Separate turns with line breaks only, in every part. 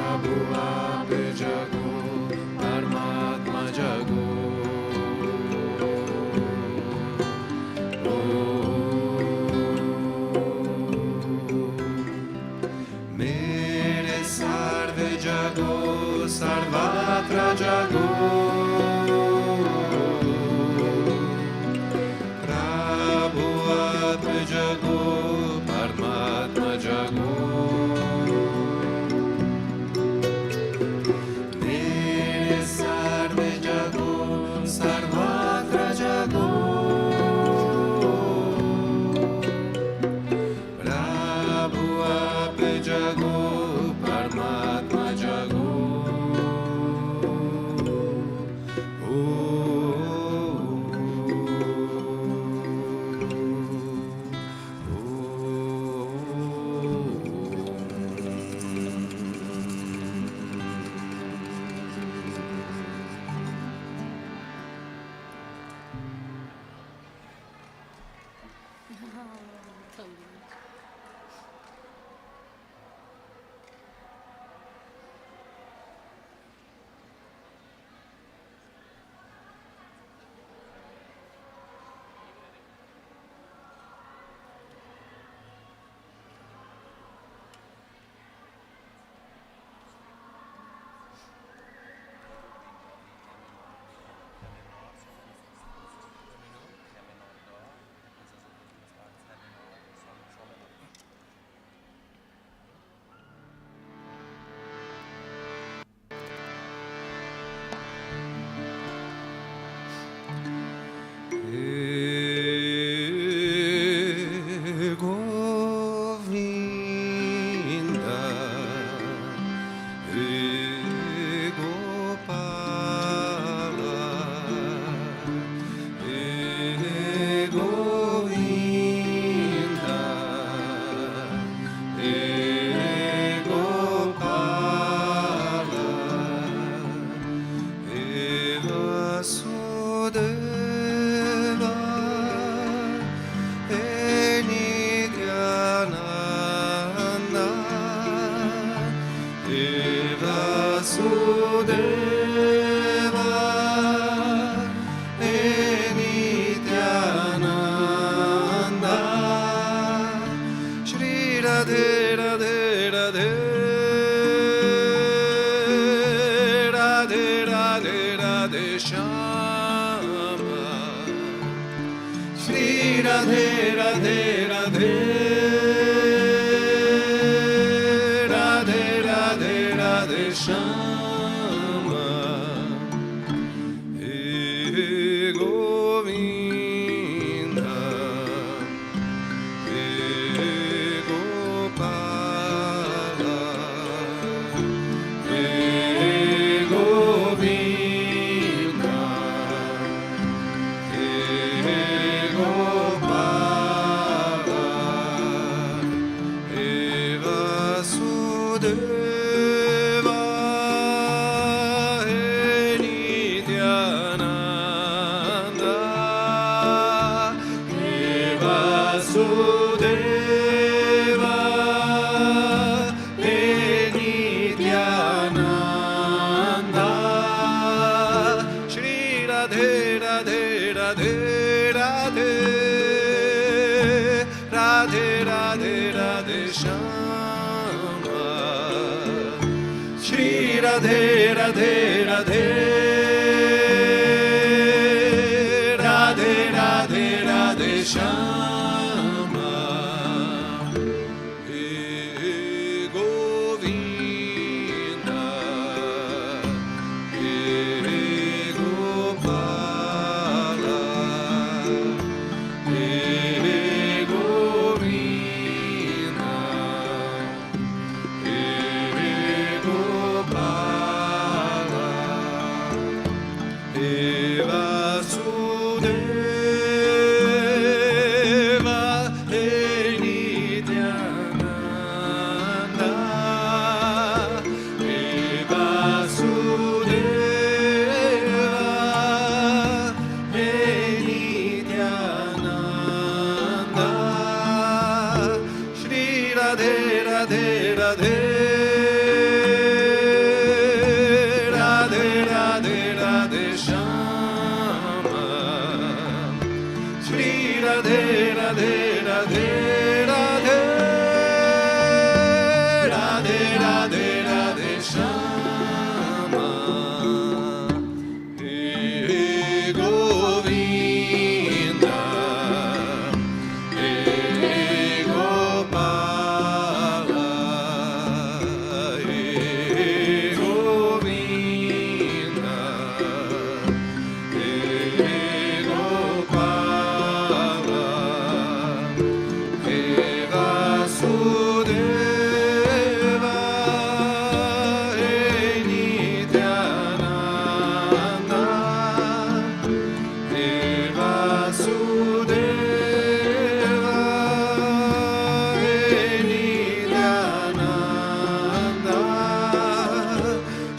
प्रभु आप जगो परमात्मा जगो मेरे सर्व जगो सर्वत्र जगो प्रभु आप जगो परमात्मा जगो मेरे सर्व जगो सर्वत्र जगो प्रभु आप जगो परमात्मा जगो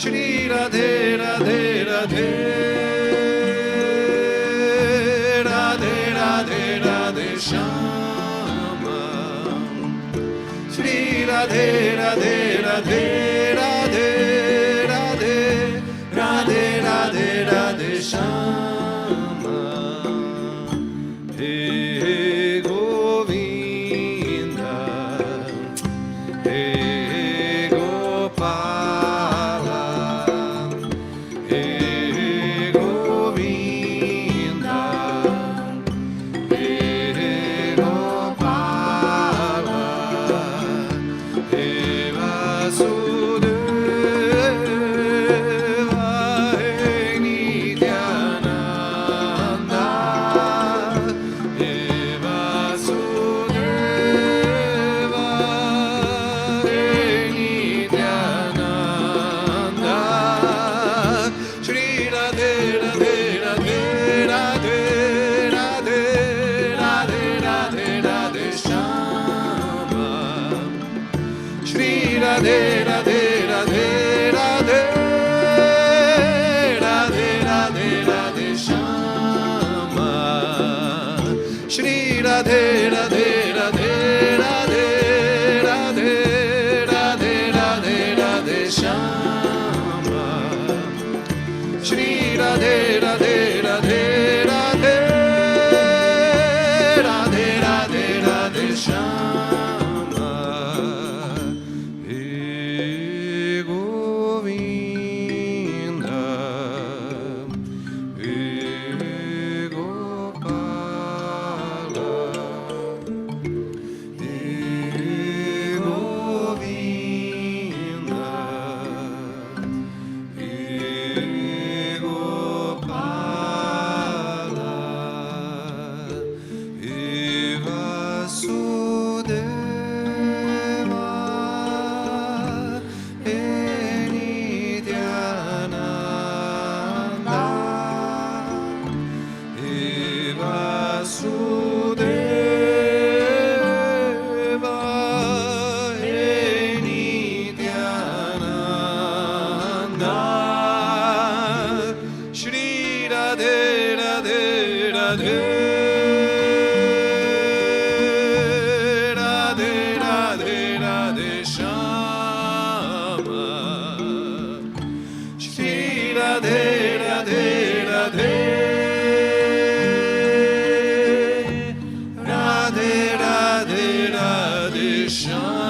Shri Radhe Radhe Radhe Radhe Radhe Radhe Shama Shri Radhe Radhe Radhe Radhe Radhe Radhe Radhe Radhe Shama He Govinda He Gopala He Govinda He Gopala He Vasudeva He Nityananda He Vasudeva He Nityananda Shri Radhe Radhe Radhe Radhe Radhe Radhe Radhe Radhe Shama Shri Radhe Radhe Radhe Radhe Radhe Radhe Radhe Shama Shri Radhe Radhe Radhe Radhe Radhe Radhe Radhe Radhe Shama Shri Radhe Radhe Radhe Radhe Radhe Radhe Radhe Shama He Govinda He Gopala He Govinda He Gopala He Vasudeva He Nityananda He Vasudeva He Nityananda Shri Radhe Radhe Radhe Radhe Radhe Radhe Shama Shri Radhe Radhe Radhe Radhe Radhe Radhe Shama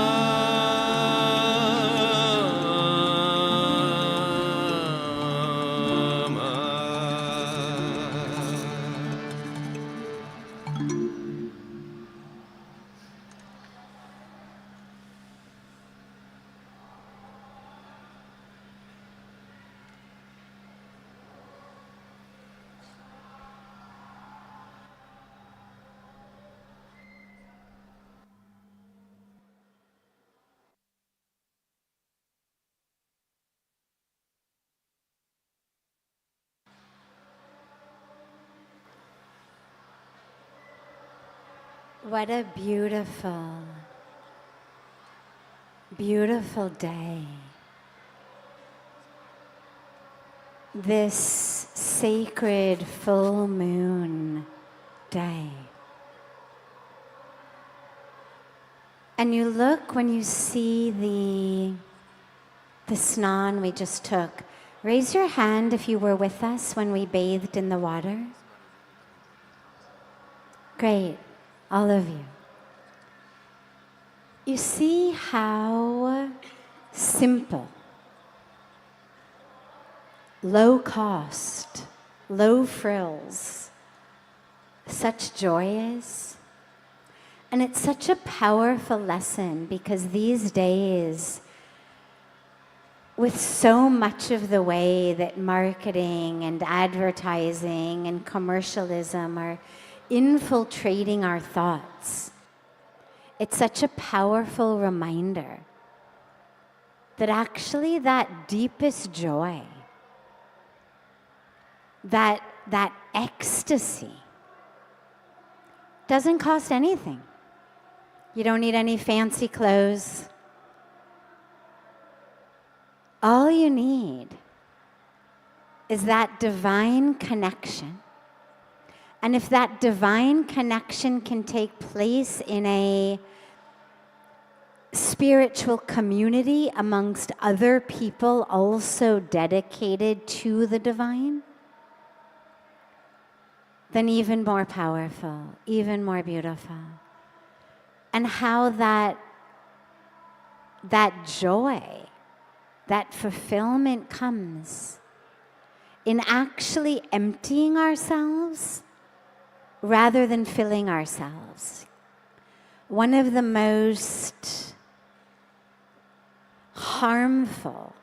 What a beautiful, beautiful day. This sacred full moon day. And you look when you see the snan we just took. Raise your hand if you were with us when we bathed in the water. Great, all of you. You see how simple, low cost, low frills, such joy is? And it's such a powerful lesson because these days, with so much of the way that marketing and advertising and commercialism are infiltrating our thoughts, it's such a powerful reminder that actually that deepest joy, that ecstasy, doesn't cost anything. You don't need any fancy clothes. All you need is that divine connection. And if that divine connection can take place in a spiritual community amongst other people also dedicated to the divine, then even more powerful, even more beautiful. And how that joy, that fulfillment comes in actually emptying ourselves rather than filling ourselves. One of the most harmful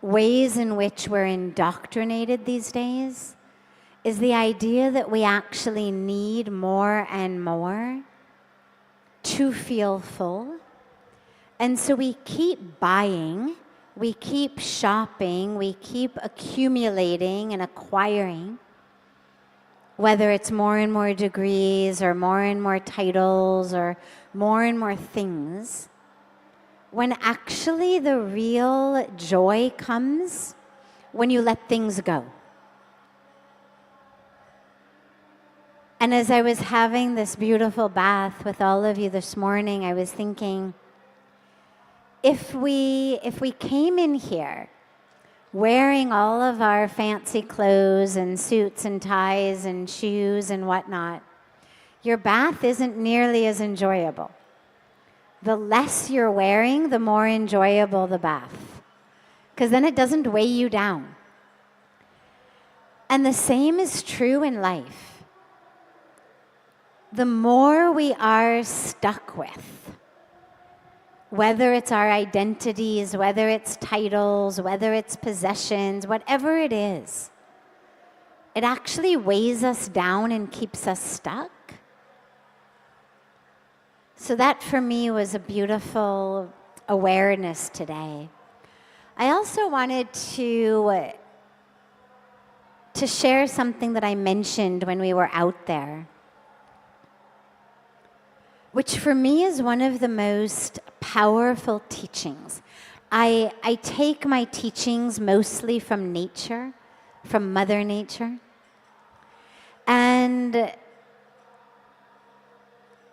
ways in which we're indoctrinated these days is the idea that we actually need more and more to feel full. And so we keep buying, we keep shopping, we keep accumulating and acquiring, whether it's more and more degrees or more and more titles or more and more things, when actually the real joy comes when you let things go. And as I was having this beautiful bath with all of you this morning, I was thinking, if we came in here wearing all of our fancy clothes and suits and ties and shoes and whatnot, your bath isn't nearly as enjoyable. The less you're wearing, the more enjoyable the bath, because then it doesn't weigh you down. And the same is true in life. The more we are stuck with, whether it's our identities, whether it's titles, whether it's possessions, whatever it is, it actually weighs us down and keeps us stuck. So that for me was a beautiful awareness today. I also wanted to share something that I mentioned when we were out there, which for me is one of the most powerful teachings. I take my teachings mostly from nature, from Mother Nature. And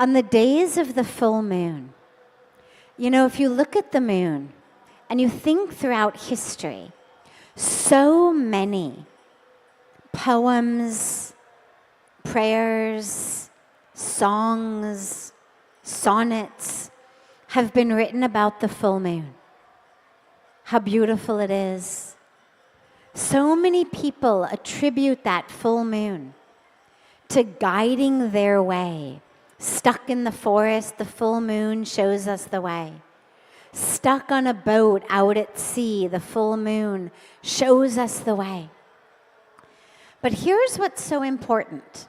on the days of the full moon, you know, if you look at the moon and you think throughout history, so many poems, prayers, songs, sonnets have been written about the full moon. How beautiful it is. So many people attribute that full moon to guiding their way. Stuck in the forest, the full moon shows us the way. Stuck on a boat out at sea, the full moon shows us the way. But here's what's so important.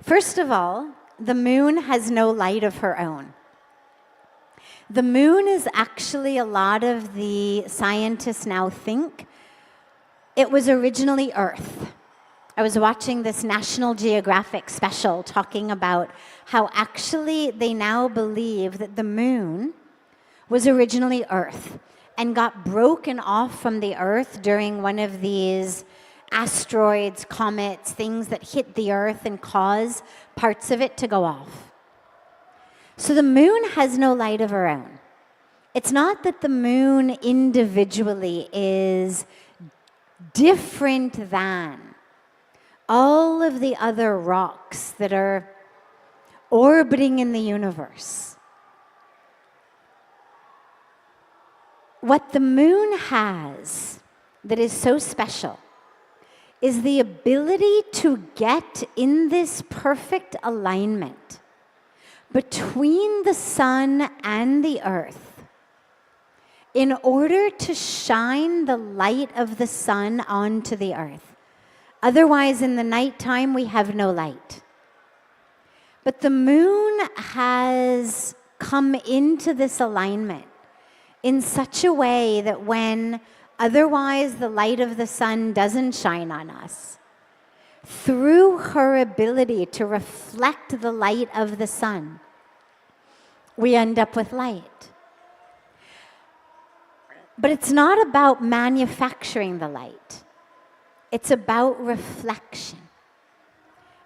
First of all, the moon has no light of her own. The moon is actually, a lot of the scientists now think, it was originally Earth. I was watching this National Geographic special talking about how actually they now believe that the moon was originally Earth and got broken off from the Earth during one of these asteroids, comets, things that hit the Earth and cause parts of it to go off. So the moon has no light of her own. It's not that the moon individually is different than all of the other rocks that are orbiting in the universe. What the moon has that is so special is the ability to get in this perfect alignment between the sun and the earth in order to shine the light of the sun onto the earth. Otherwise, in the nighttime, we have no light. But the moon has come into this alignment in such a way that when otherwise the light of the sun doesn't shine on us, through her ability to reflect the light of the sun, we end up with light. But it's not about manufacturing the light. It's about reflection.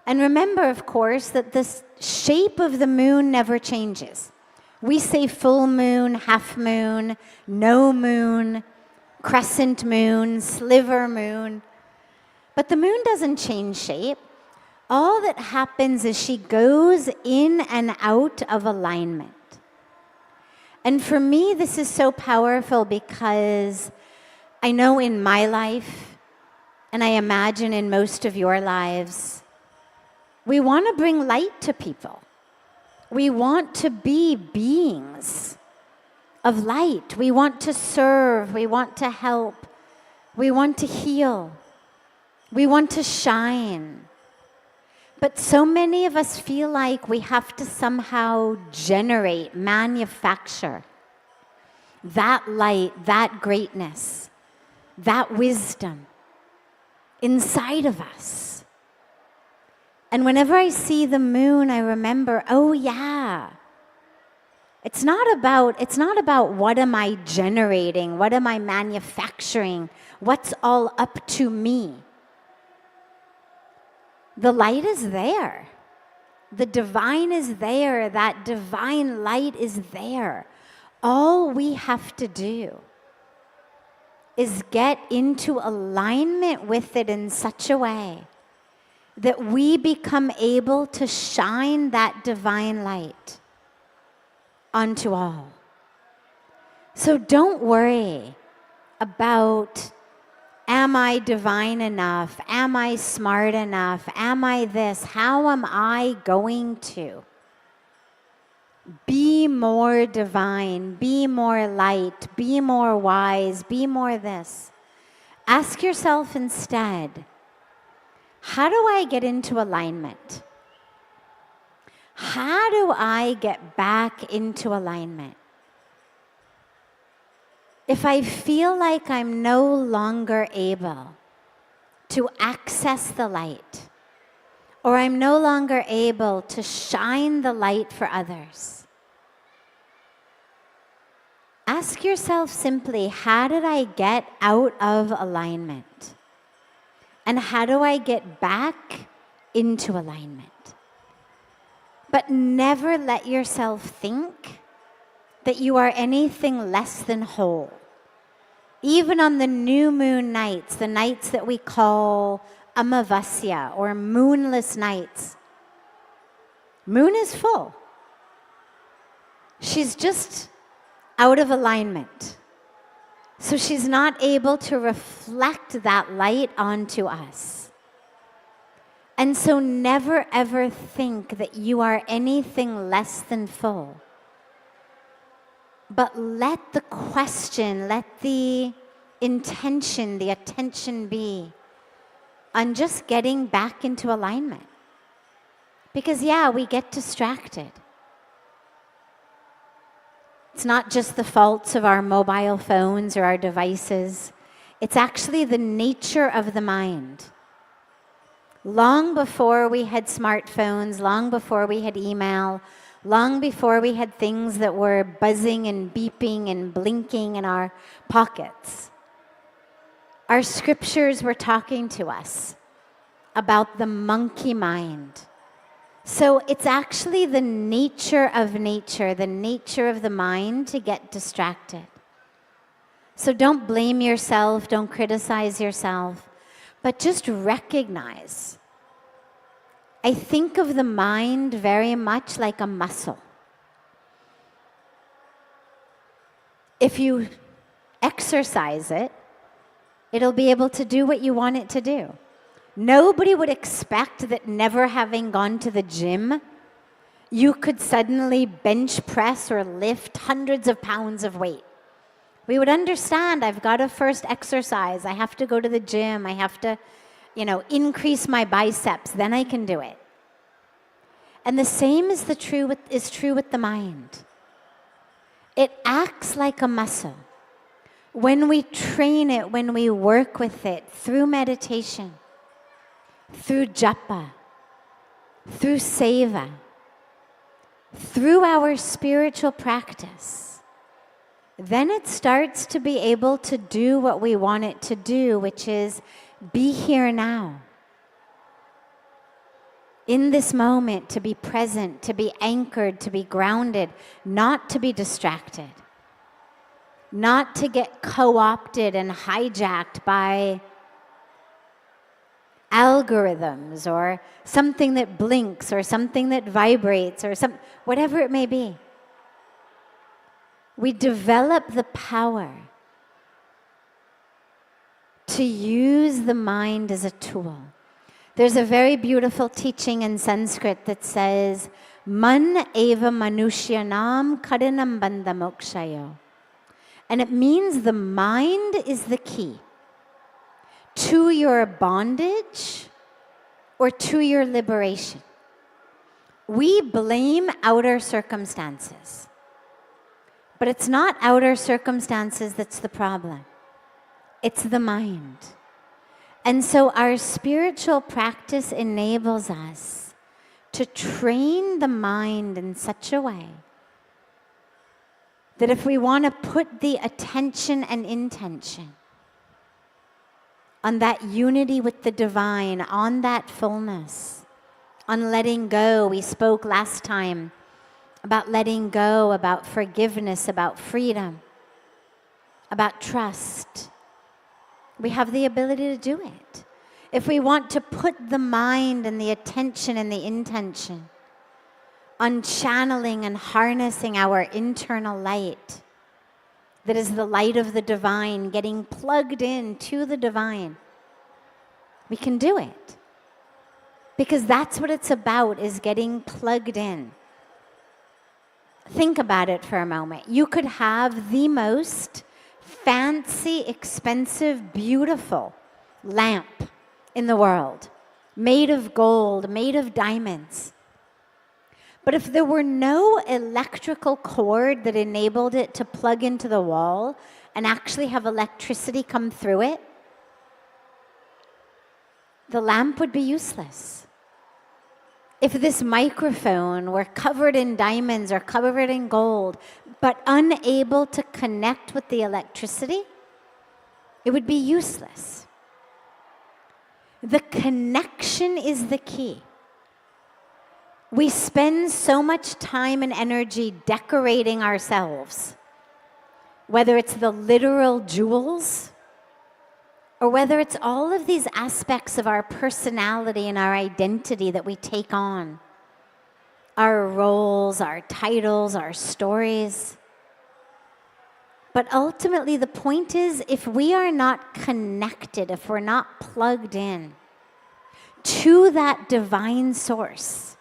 And remember, of course, that the shape of the moon never changes. We say full moon, half moon, no moon, crescent moon, sliver moon. But the moon doesn't change shape. All that happens is she goes in and out of alignment. And for me, this is so powerful because I know in my life, and I imagine in most of your lives, we want to bring light to people. We want to be beings of light. We want to serve. We want to help. We want to heal. We want to shine. But so many of us feel like we have to somehow generate, manufacture that light, that greatness, that wisdom inside of us. And whenever I see the moon, I remember, oh yeah, it's not about what am I generating, what am I manufacturing, what's all up to me. The light is there. The divine is there. That divine light is there. All we have to do is get into alignment with it in such a way that we become able to shine that divine light onto all. So don't worry about, am I divine enough? Am I smart enough? Am I this? How am I going to be more divine, be more light, be more wise, be more this? Ask yourself instead, how do I get into alignment? How do I get back into alignment? If I feel like I'm no longer able to access the light, or I'm no longer able to shine the light for others, ask yourself simply, how did I get out of alignment? And how do I get back into alignment? But never let yourself think that you are anything less than whole. Even on the new moon nights, the nights that we call Amavasya or moonless nights, moon is full. She's just out of alignment. So she's not able to reflect that light onto us. And so never ever think that you are anything less than full. But let the question, let the intention, the attention be on just getting back into alignment. Because yeah, we get distracted. It's not just the faults of our mobile phones or our devices. It's actually the nature of the mind. Long before we had smartphones, long before we had email, long before we had things that were buzzing and beeping and blinking in our pockets, our scriptures were talking to us about the monkey mind. So it's actually the nature of nature, the nature of the mind to get distracted. So don't blame yourself, don't criticize yourself, but just recognize. I think of the mind very much like a muscle. If you exercise it, it'll be able to do what you want it to do. Nobody would expect that never having gone to the gym, you could suddenly bench press or lift hundreds of pounds of weight. We would understand, I've got to first exercise, I have to go to the gym, I have to, increase my biceps, then I can do it. And the same is true with the mind. It acts like a muscle. When we train it, when we work with it through meditation, through japa, through seva, through our spiritual practice, then it starts to be able to do what we want it to do, which is be here now. In this moment, to be present, to be anchored, to be grounded, not to be distracted, not to get co-opted and hijacked by algorithms or something that blinks or something that vibrates or whatever it may be. We develop the power to use the mind as a tool. There's a very beautiful teaching in Sanskrit that says, Man eva manushyanam karinam bandha mokshayo. And it means the mind is the key to your bondage or to your liberation. We blame outer circumstances. But it's not outer circumstances that's the problem. It's the mind. And so our spiritual practice enables us to train the mind in such a way that if we want to put the attention and intention on that unity with the divine, on that fullness, on letting go. We spoke last time about letting go, about forgiveness, about freedom, about trust. We have the ability to do it. If we want to put the mind and the attention and the intention on channeling and harnessing our internal light, that is the light of the divine, getting plugged in to the divine, we can do it. Because that's what it's about, is getting plugged in. Think about it for a moment. You could have the most fancy, expensive, beautiful lamp in the world, made of gold, made of diamonds. But if there were no electrical cord that enabled it to plug into the wall and actually have electricity come through it, the lamp would be useless. If this microphone were covered in diamonds or covered in gold, but unable to connect with the electricity, it would be useless. The connection is the key. We spend so much time and energy decorating ourselves, whether it's the literal jewels, or whether it's all of these aspects of our personality and our identity that we take on. Our roles, our titles, our stories. But ultimately the point is, if we are not connected, if we're not plugged in to that divine source,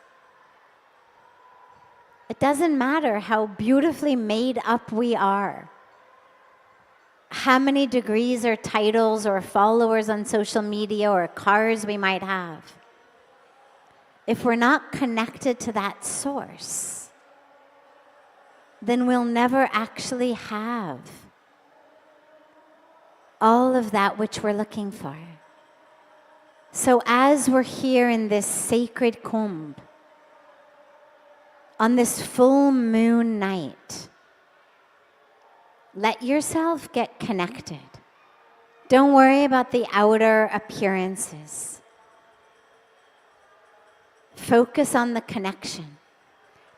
it doesn't matter how beautifully made up we are, how many degrees or titles or followers on social media or cars we might have. If we're not connected to that source, then we'll never actually have all of that which we're looking for. So as we're here in this sacred kumbh, on this full moon night, let yourself get connected. Don't worry about the outer appearances. Focus on the connection.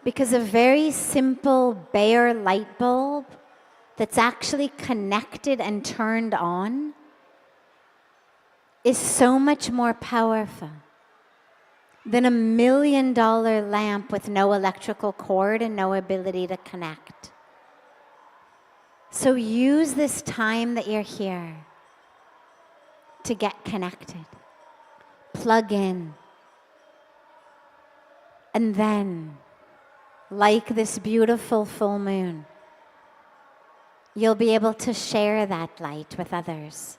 Because a very simple bare light bulb that's actually connected and turned on is so much more powerful than $1 million lamp with no electrical cord and no ability to connect. So use this time that you're here to get connected. Plug in. And then, like this beautiful full moon, you'll be able to share that light with others.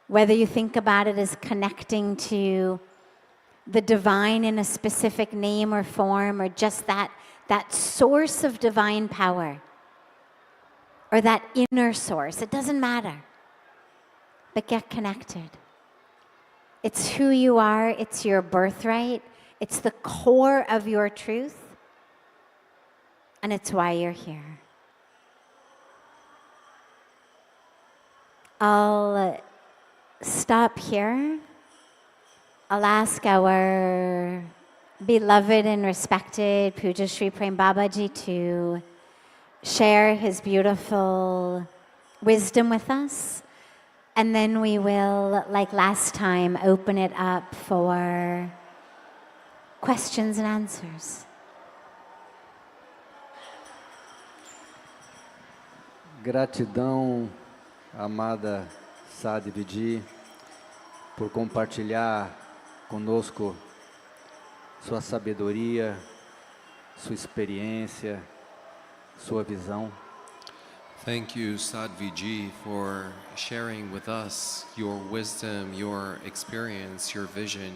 Whether you think about it as connecting to the divine in a specific name or form, or just that source of divine power, or that inner source, it doesn't matter. But get connected. It's who you are, it's your birthright, it's the core of your truth, and it's why you're here. I'll stop here. I'll ask our beloved and respected Puja Sri Prem Babaji to share his beautiful wisdom with us. And then we will, like last time, open it up for questions and answers.
Gratidão, amada Sadhviji, por compartilhar conosco sua sabedoria, sua experiência, sua visão.
Thank you, Sadhviji, for sharing with us your wisdom, your experience, your vision.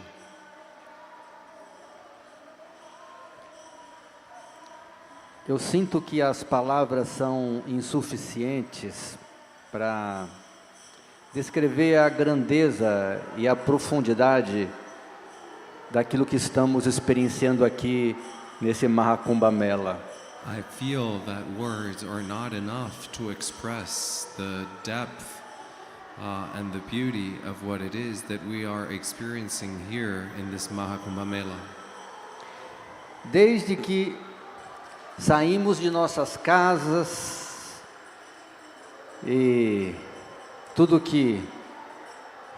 Eu sinto que as palavras são insuficientes para descrever a grandeza e a profundidade daquilo que estamos experienciando aqui nesse Mahakumbha Mela.
I feel that words are not enough to express the depth and the beauty of what it is that we are experiencing here in this Mahakumbha Mela.
Desde que saímos de nossas casas e tudo que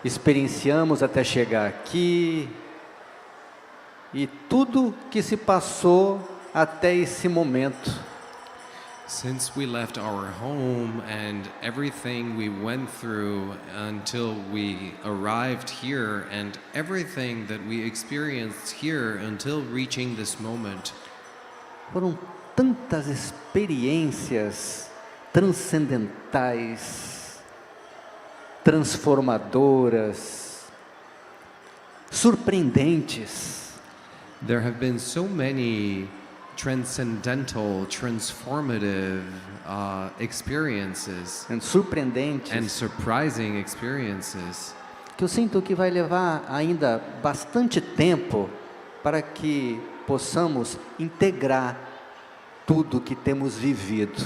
experienciamos até chegar aqui e tudo que se passou até esse momento.
Since we left our home and everything we went through until we arrived here and everything that we experienced here until reaching this moment.
Foram tantas experiências transcendentais, transformadoras, surpreendentes.
There have been so many transcendental, transformative experiences
Surpreendentes,
and surprising experiences
que eu sinto que vai levar ainda bastante tempo para que possamos integrar tudo que temos vivido.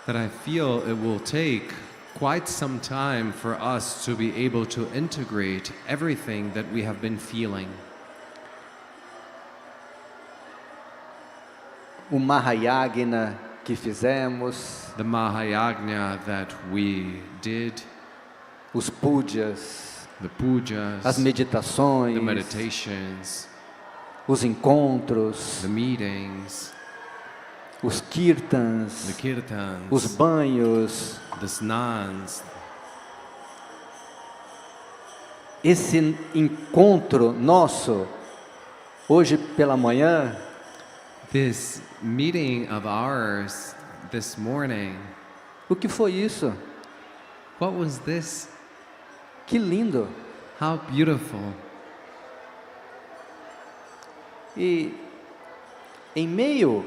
that I feel it will take quite some time for us to be able to integrate everything that we have been feeling.
O Mahayagna que fizemos,
The Mahayagna that we did,
os pujas,
the pujas,
as meditações,
the meditations,
os encontros,
the meetings,
os
the
kirtans,
kirtans,
os banhos.
the snans.
Esse encontro nosso, hoje pela manhã,
This meeting of ours this morning,
o que foi isso?
what was this?
Que lindo!
How beautiful.
E em meio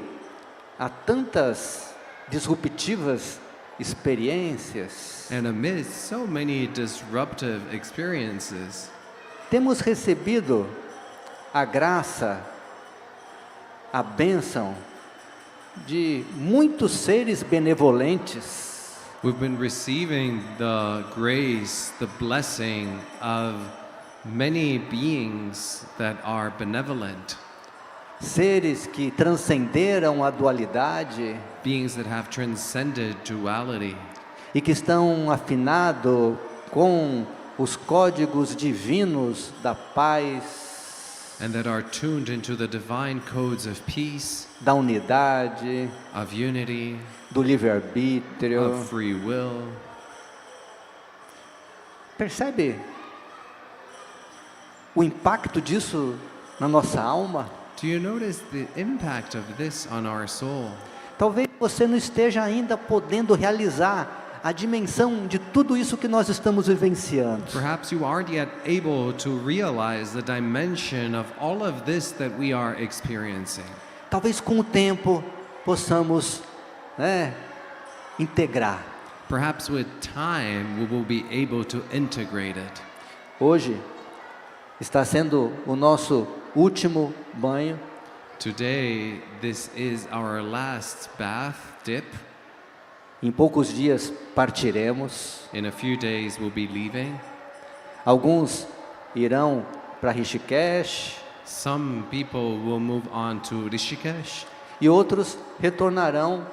a tantas disruptivas experiências,
And amidst so many disruptive experiences,
temos recebido a graça, a bênção de muitos seres benevolentes,
we've been receiving the grace, the blessing of many beings that are benevolent,
seres que transcenderam a dualidade
beings that have transcended duality,
e que estão afinados com os códigos divinos da paz,
and that are tuned into the divine codes of peace,
da unidade,
of unity,
do livre-arbítrio.
of free will.
Percebe o impacto disso na nossa alma?
Do you notice the impact of this on our soul?
Talvez você não esteja ainda podendo realizar a dimensão de tudo isso que nós estamos vivenciando.
Perhaps you aren't yet able to realize the dimension of all of this that we are experiencing.
Talvez com o tempo possamos, integrar.
Perhaps with time we will be able to integrate it.
Hoje está sendo o nosso último banho.
Today, this is our last bath dip.
Em poucos dias partiremos.
In a few days, we'll be leaving.
Alguns irão para Rishikesh
Some people will move on to Rishikesh,
e outros retornarão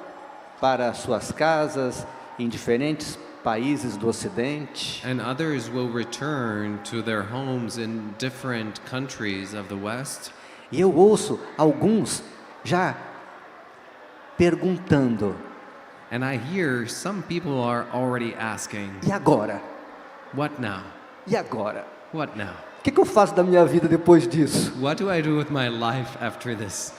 para suas casas em diferentes países do Ocidente.
and others will return to their homes in different countries of the West.
E eu ouço alguns já perguntando:
And I hear some people are already asking,
e agora?
what now?
E agora?
What now?
O que eu faço da minha vida depois disso?
What do I do with my life after this?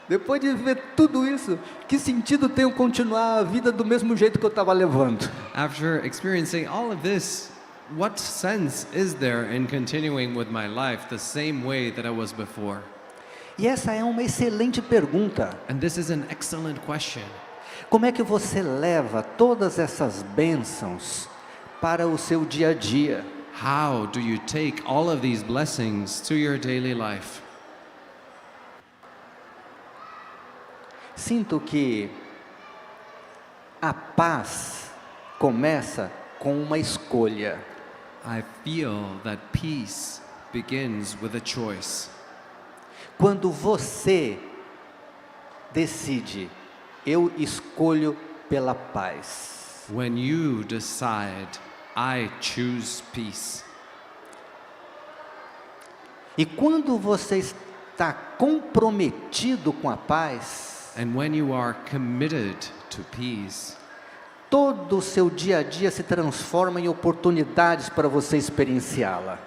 Depois de ver tudo isso, que sentido tem eu continuar a vida do mesmo jeito que eu estava levando?
After experiencing all of this, what sense is there in continuing with my life the same way that I was before?
E essa é uma excelente pergunta.
And this is an excellent question.
Como é que você leva todas essas bênçãos para o seu dia a dia?
How do you take all of these blessings to your daily life?
Sinto que a paz começa com uma escolha.
I feel that peace begins with a choice.
Quando você decide, eu escolho pela paz.
When you decide, I choose peace.
E quando você está comprometido com a paz,
And when you are committed to peace,
todo o seu dia a dia se transforma em oportunidades para você experienciá-la.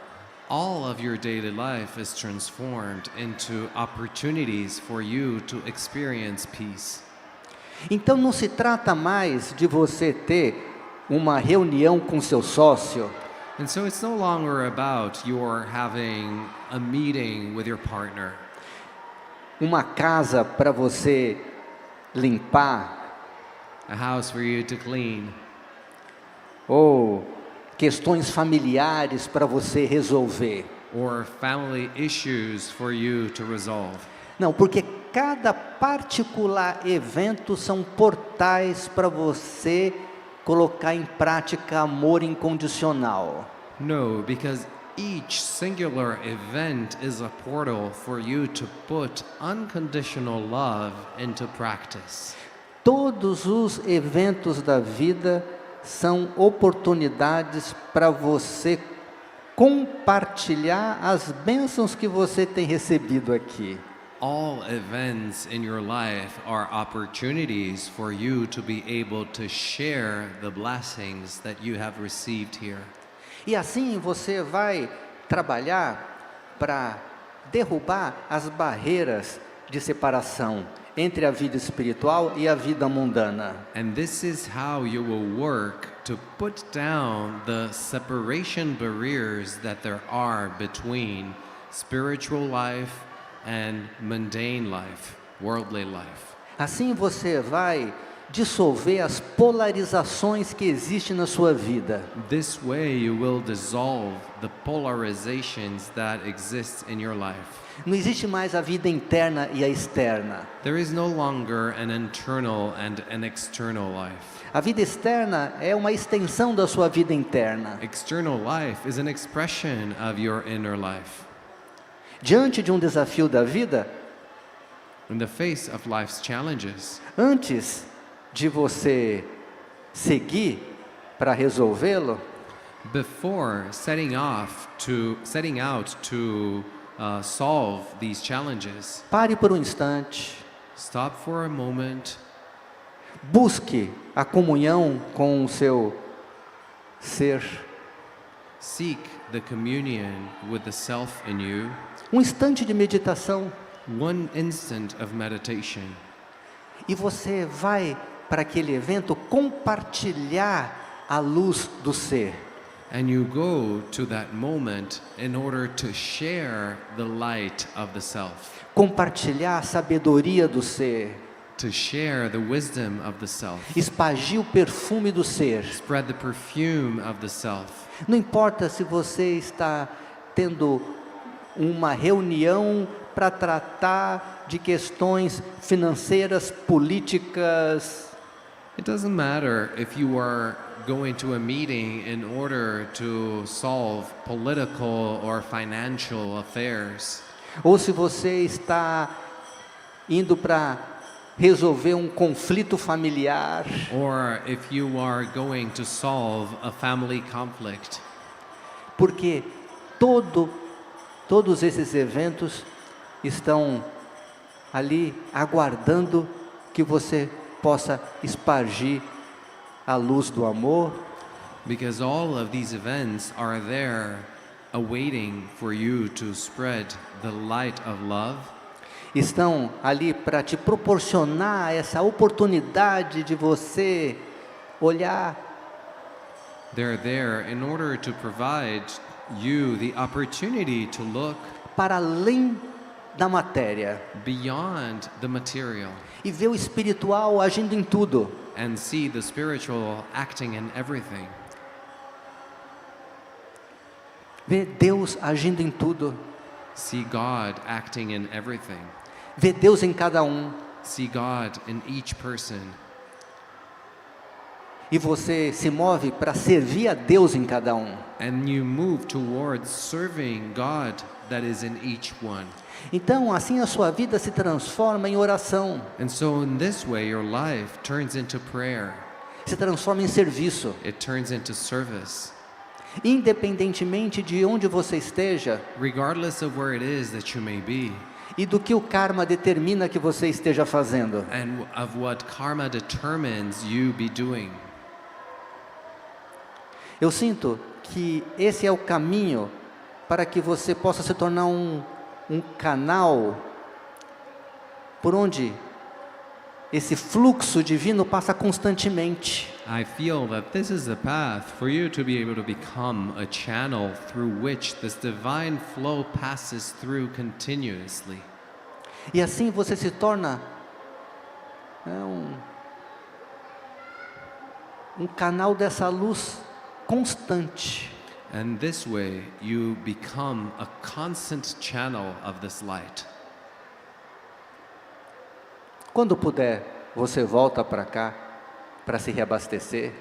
all of your daily life is transformed into opportunities for you to experience peace.
Então não se trata mais de você ter uma reunião com seu sócio,
And so it's no longer about your having a meeting with your partner,
uma casa para você limpar,
a house for you to clean,
ou questões familiares para você resolver.
or family issues for you to resolve.
Não, porque cada particular evento são portais para você colocar em prática amor incondicional.
No, because each singular event is a portal for you to put unconditional love into practice.
Todos os eventos da vida são oportunidades para você compartilhar as bênçãos que você tem recebido aqui.
All events in your life are opportunities for you to be able to share the blessings that you have received here.
E assim você vai trabalhar para derrubar as barreiras de separação entre a vida espiritual e a vida mundana.
And this is how you will work to put down the separation barriers that there are between spiritual life and mundane life, worldly life.
Assim você vai dissolver as polarizações que existem na sua vida.
This way you will dissolve the polarizations that exist in your life.
Não existe mais a vida interna e a externa.
There is no longer an internal and an external life.
A vida externa é uma extensão da sua vida interna.
External life is an expression of your inner life.
Diante de um desafio da vida,
In the face of life's challenges,
antes de você seguir para resolvê-lo,
before setting out to solve these challenges,
pare por um instante,
stop for a moment,
busque a comunhão com o seu ser.
seek the communion with the self in you,
Um instante de meditação,
one instant of meditation,
e você vai para aquele evento compartilhar a luz do ser.
and you go to that moment in order to share the light of the self,
Compartilhar a sabedoria do ser,
to share the wisdom of the self,
espalhar o perfume do ser.
spread the perfume of the self.
Não importa se você está tendo uma reunião para tratar de questões financeiras, políticas,
It doesn't matter if you are going to a meeting in order to solve political or financial affairs,
ou se você está indo para resolver um conflito familiar,
or if you are going to solve a family conflict.
porque todos esses eventos estão ali aguardando que você possa espargir a luz do amor,
Because all of these events are there awaiting for you to spread the light of love.
estão ali para te proporcionar essa oportunidade de você olhar
They're there in order to provide you the opportunity to look
para além da matéria
beyond the material
e ver o espiritual agindo em tudo.
and see the spiritual acting in everything.
Ver Deus agindo em tudo.
See God acting in everything.
Ver Deus em cada um.
See God in each person.
E você se move para servir a Deus em cada um.
And you move towards serving God that is in each one.
Então, assim a sua vida se transforma em oração,
And so in this way your life turns into prayer.
se transforma em serviço.
It turns into service.
Independentemente de onde você esteja
Regardless of where it is that you may be
e do que o karma determina que você esteja fazendo.
and of what karma determines you be doing.
Eu sinto que esse é o caminho para que você possa se tornar um canal por onde esse fluxo divino passa constantemente.
I feel that this is the path for you to be able to become a channel through which this divine flow passes through continuously.
E assim você se torna um canal dessa luz constante.
And this way you become a constant channel of this light.
Quando puder, você volta para cá para se reabastecer.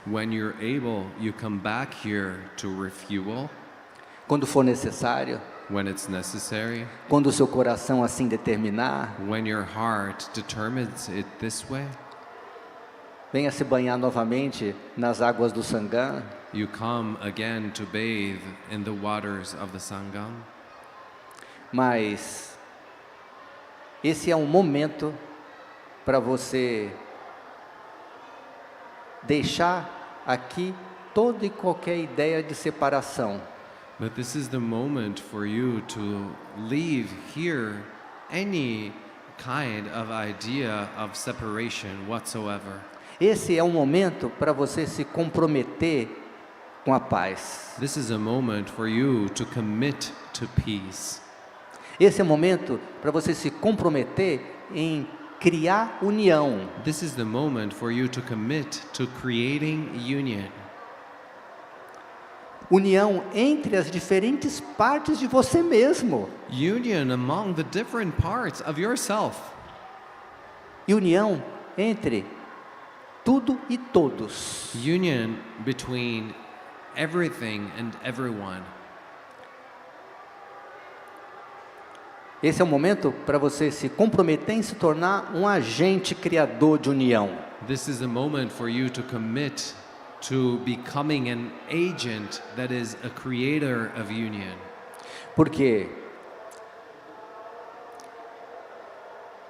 When you're able, you come back here to refuel
Quando for necessário,
when it's necessary,
quando o seu coração assim determinar,
when your heart determines it this way.
venha se banhar novamente nas águas do Sangam.
You come again to bathe in the waters of the Sangam.
Mas esse é um momento para você deixar aqui toda e qualquer ideia de separação.
But this is the moment for you to leave here any kind of idea of separation whatsoever.
Esse é um momento para você se comprometer com a paz.
This is a moment for you to commit to peace.
Esse é o momento para você se comprometer em criar união.
This is the moment for you to commit to creating union.
União entre as diferentes partes de você mesmo.
Union among the different parts of yourself.
E união entre tudo e todos.
Union between everything and everyone.
Esse é o momento para você se comprometer em se tornar um agente criador de união.
This is a moment for you to commit to becoming an agent that is a creator of union.
Porque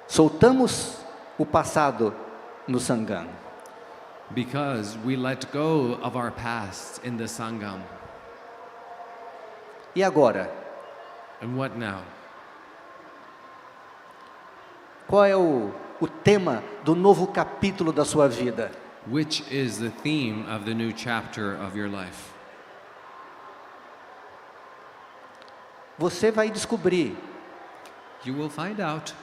soltamos o passado no Sangam.
Because we let go of our past in the Sangam.
E agora?
And what now?
Qual é o tema do novo capítulo da sua vida?
Which is the theme of the new chapter of your life?
Você vai descobrir.
You will find out.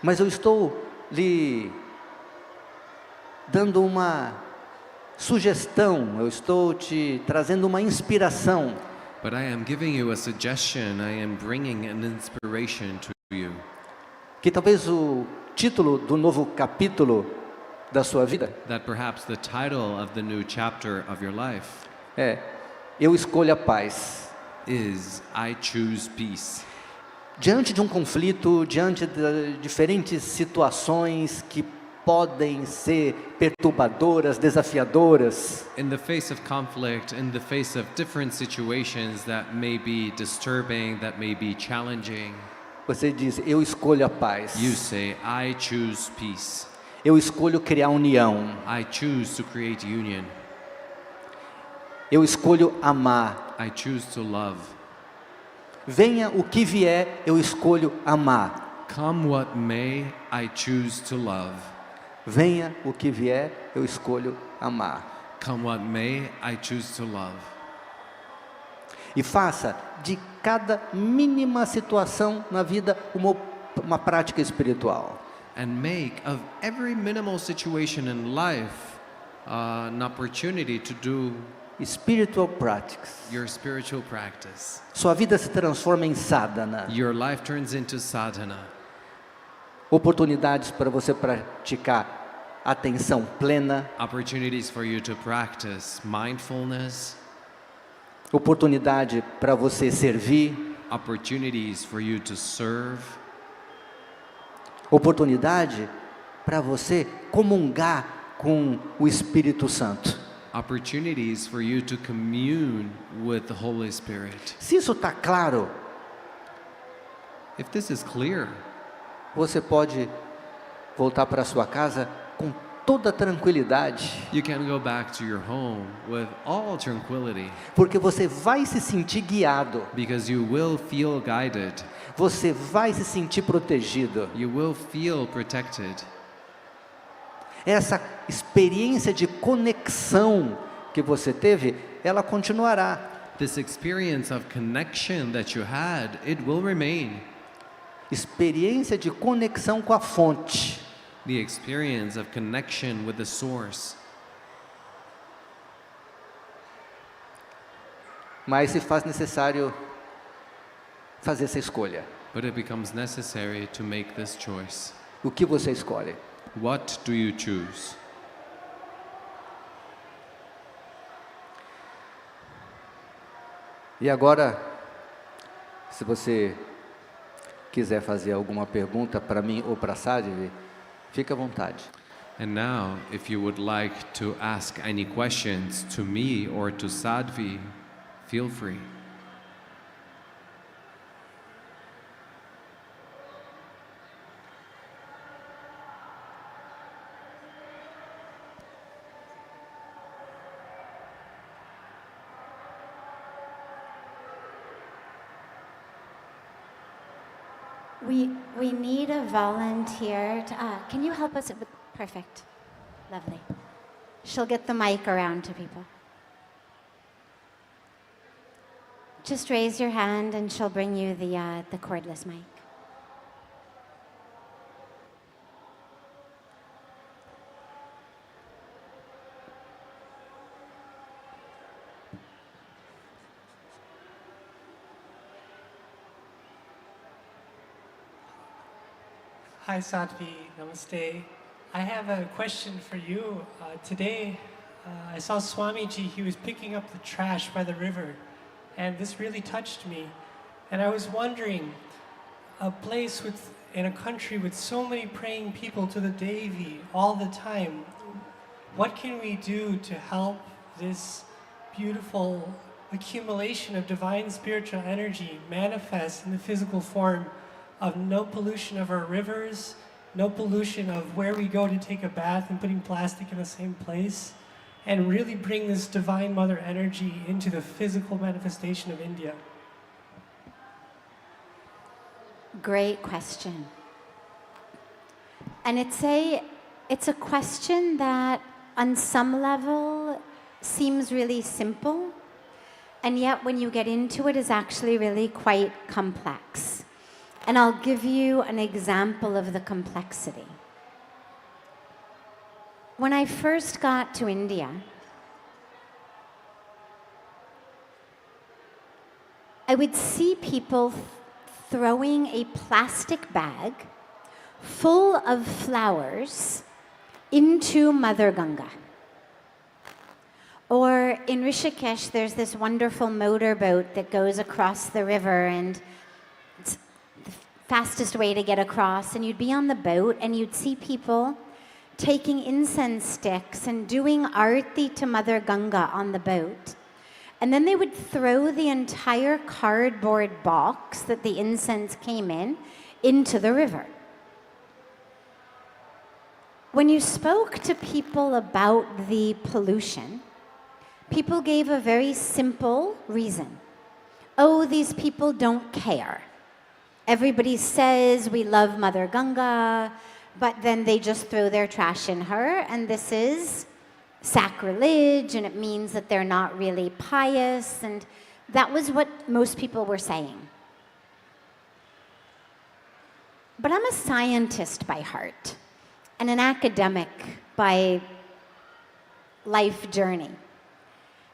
Mas eu estou lhe dando uma sugestão, eu estou te trazendo uma inspiração.
But I am giving you a suggestion. I am bringing an inspiration to you.
Que talvez o título do novo capítulo da sua vida?
that perhaps the title of the new chapter of your life
É, eu escolho a paz.
is I choose peace.
Diante de um conflito, diante de diferentes situações que podem ser perturbadoras, desafiadoras,
In the face of conflict, in the face of different situations that may be disturbing, that may be challenging,
você diz, eu escolho a paz.
you say, I choose peace.
Eu escolho criar união.
I choose to create union.
Eu escolho amar.
I choose to love.
Venha o que vier, eu escolho amar.
Come what may, I choose to love.
Venha o que vier, eu escolho amar.
Come what may, I choose to love.
E faça de cada mínima situação na vida uma prática espiritual.
And make of every minimal situation in life an opportunity to do
Spiritual practice.
your spiritual practice.
Sua vida se transforma em sadhana.
Your life turns into sadhana.
Oportunidades para você praticar atenção plena.
Opportunities for you to practice mindfulness.
Oportunidade para você servir.
Opportunities for you to serve.
Oportunidade para você comungar com o Espírito Santo.
Opportunities for you to commune with the Holy Spirit.
Se isso está claro,
If this is clear,
você pode voltar para sua casa com toda tranquilidade,
you can go back to your home with all tranquility
porque você vai se sentir guiado,
because you will feel guided.
você vai se sentir protegido.
You will feel protected.
Essa experiência de conexão que você teve, ela continuará.
This experience of connection that you had, it will remain.
Experiência de conexão com a fonte.
The experience of connection with the source.
Mas se faz necessário fazer essa escolha.
But it becomes necessary to make this choice.
O que você escolhe?
What do you choose?
E agora, se você quiser fazer alguma pergunta para mim ou para Sadhvi, fique à vontade.
And now, if you would like to ask any questions to me or to Sadhvi, feel free.
We need a volunteer to, can you help us with, perfect, lovely. She'll get the mic around to people. Just raise your hand and she'll bring you the cordless mic.
Hi Sattvi, namaste. I have a question for you. Today, I saw Swamiji, he was picking up the trash by the river, and this really touched me. And I was wondering, a place in a country with so many praying people to the Devi all the time, what can we do to help this beautiful accumulation of divine spiritual energy manifest in the physical form of no pollution of our rivers, no pollution of where we go to take a bath and putting plastic in the same place, and really bring this divine mother energy into the physical manifestation of India?
Great question. And it's a question that on some level seems really simple, and yet when you get into it is actually really quite complex. And I'll give you an example of the complexity. When I first got to India, I would see people throwing a plastic bag full of flowers into Mother Ganga. Or in Rishikesh, there's this wonderful motorboat that goes across the river, and it's the fastest way to get across. And you'd be on the boat, and you'd see people taking incense sticks and doing arti to Mother Ganga on the boat. And then they would throw the entire cardboard box that the incense came in into the river. When you spoke to people about the pollution, people gave a very simple reason. Oh, these people don't care. Everybody says we love Mother Ganga, but then they just throw their trash in her, and this is sacrilege, and it means that they're not really pious, and that was what most people were saying. But I'm a scientist by heart, and an academic by life journey.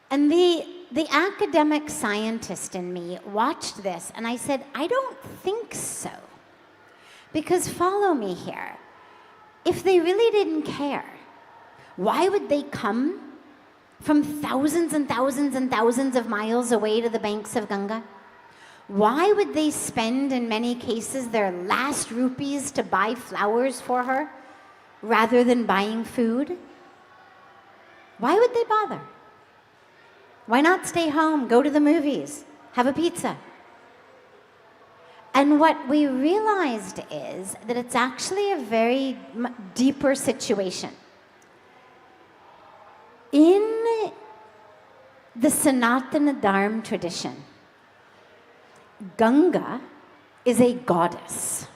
And the academic scientist in me watched this, and I said, I don't think so. Because follow me here. If they really didn't care, why would they come from thousands and thousands and thousands of miles away to the banks of Ganga? Why would they spend, in many cases, their last rupees to buy flowers for her rather than buying food? Why would they bother? Why not stay home, go to the movies, have a pizza? And what we realized is that it's actually a very deeper situation. In the Sanatana Dharma tradition, Ganga is a goddess.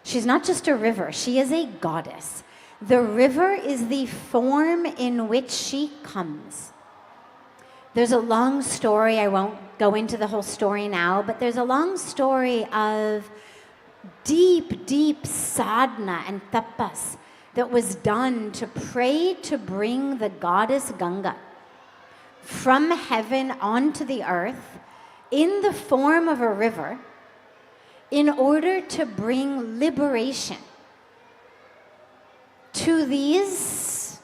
She's not just a river, she is a goddess. The river is the form in which she comes. There's a long story, I won't go into the whole story now, but there's a long story of deep, deep sadhana and tapas that was done to pray to bring the goddess Ganga from heaven onto the earth in the form of a river in order to bring liberation to these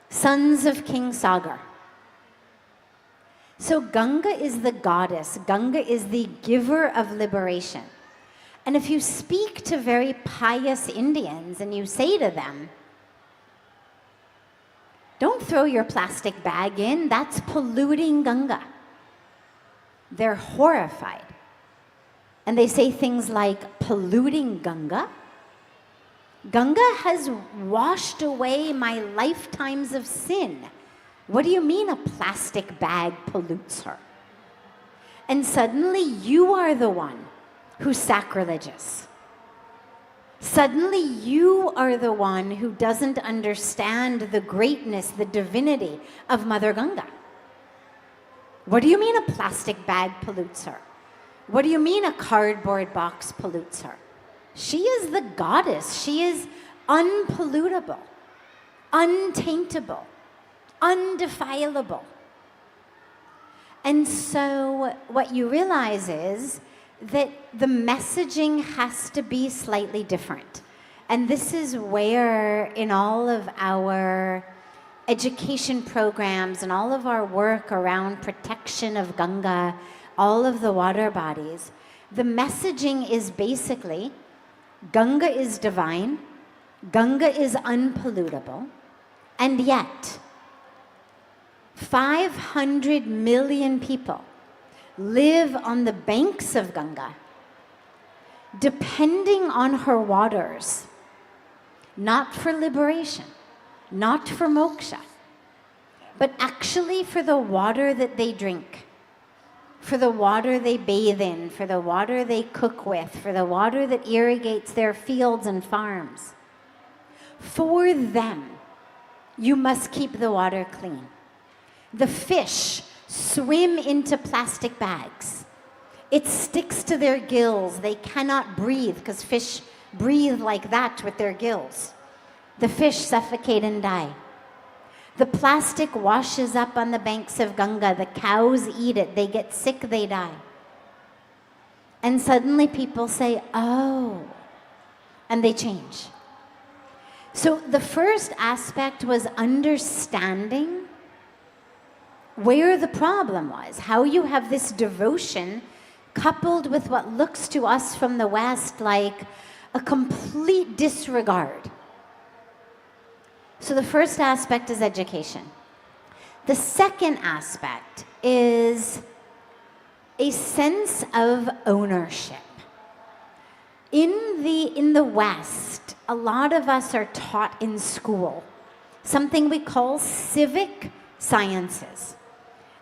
sons of King Sagar. So Ganga is the goddess. Ganga is the giver of liberation. And if you speak to very pious Indians and you say to them, don't throw your plastic bag in, that's polluting Ganga. They're horrified. And they say things like, polluting Ganga? Ganga has washed away my lifetimes of sin. What do you mean a plastic bag pollutes her? And suddenly you are the one who's sacrilegious. Suddenly you are the one who doesn't understand the greatness, the divinity of Mother Ganga. What do you mean a plastic bag pollutes her? What do you mean a cardboard box pollutes her? She is the goddess. She is unpollutable, untaintable, undefilable. And so what you realize is that the messaging has to be slightly different. And this is where in all of our education programs and all of our work around protection of Ganga, all of the water bodies, the messaging is basically Ganga is divine, Ganga is unpollutable, and yet 500 million people live on the banks of Ganga, depending on her waters, not for liberation, not for moksha, but actually for the water that they drink, for the water they bathe in, for the water they cook with, for the water that irrigates their fields and farms. For them, you must keep the water clean. The fish swim into plastic bags. It sticks to their gills. They cannot breathe because fish breathe like that with their gills. The fish suffocate and die. The plastic washes up on the banks of Ganga. The cows eat it. They get sick, they die. And suddenly people say, oh, and they change. So the first aspect was understanding where the problem was, how you have this devotion coupled with what looks to us from the West like a complete disregard. So the first aspect is education. The second aspect is a sense of ownership. In the West, a lot of us are taught in school something we call civic sciences.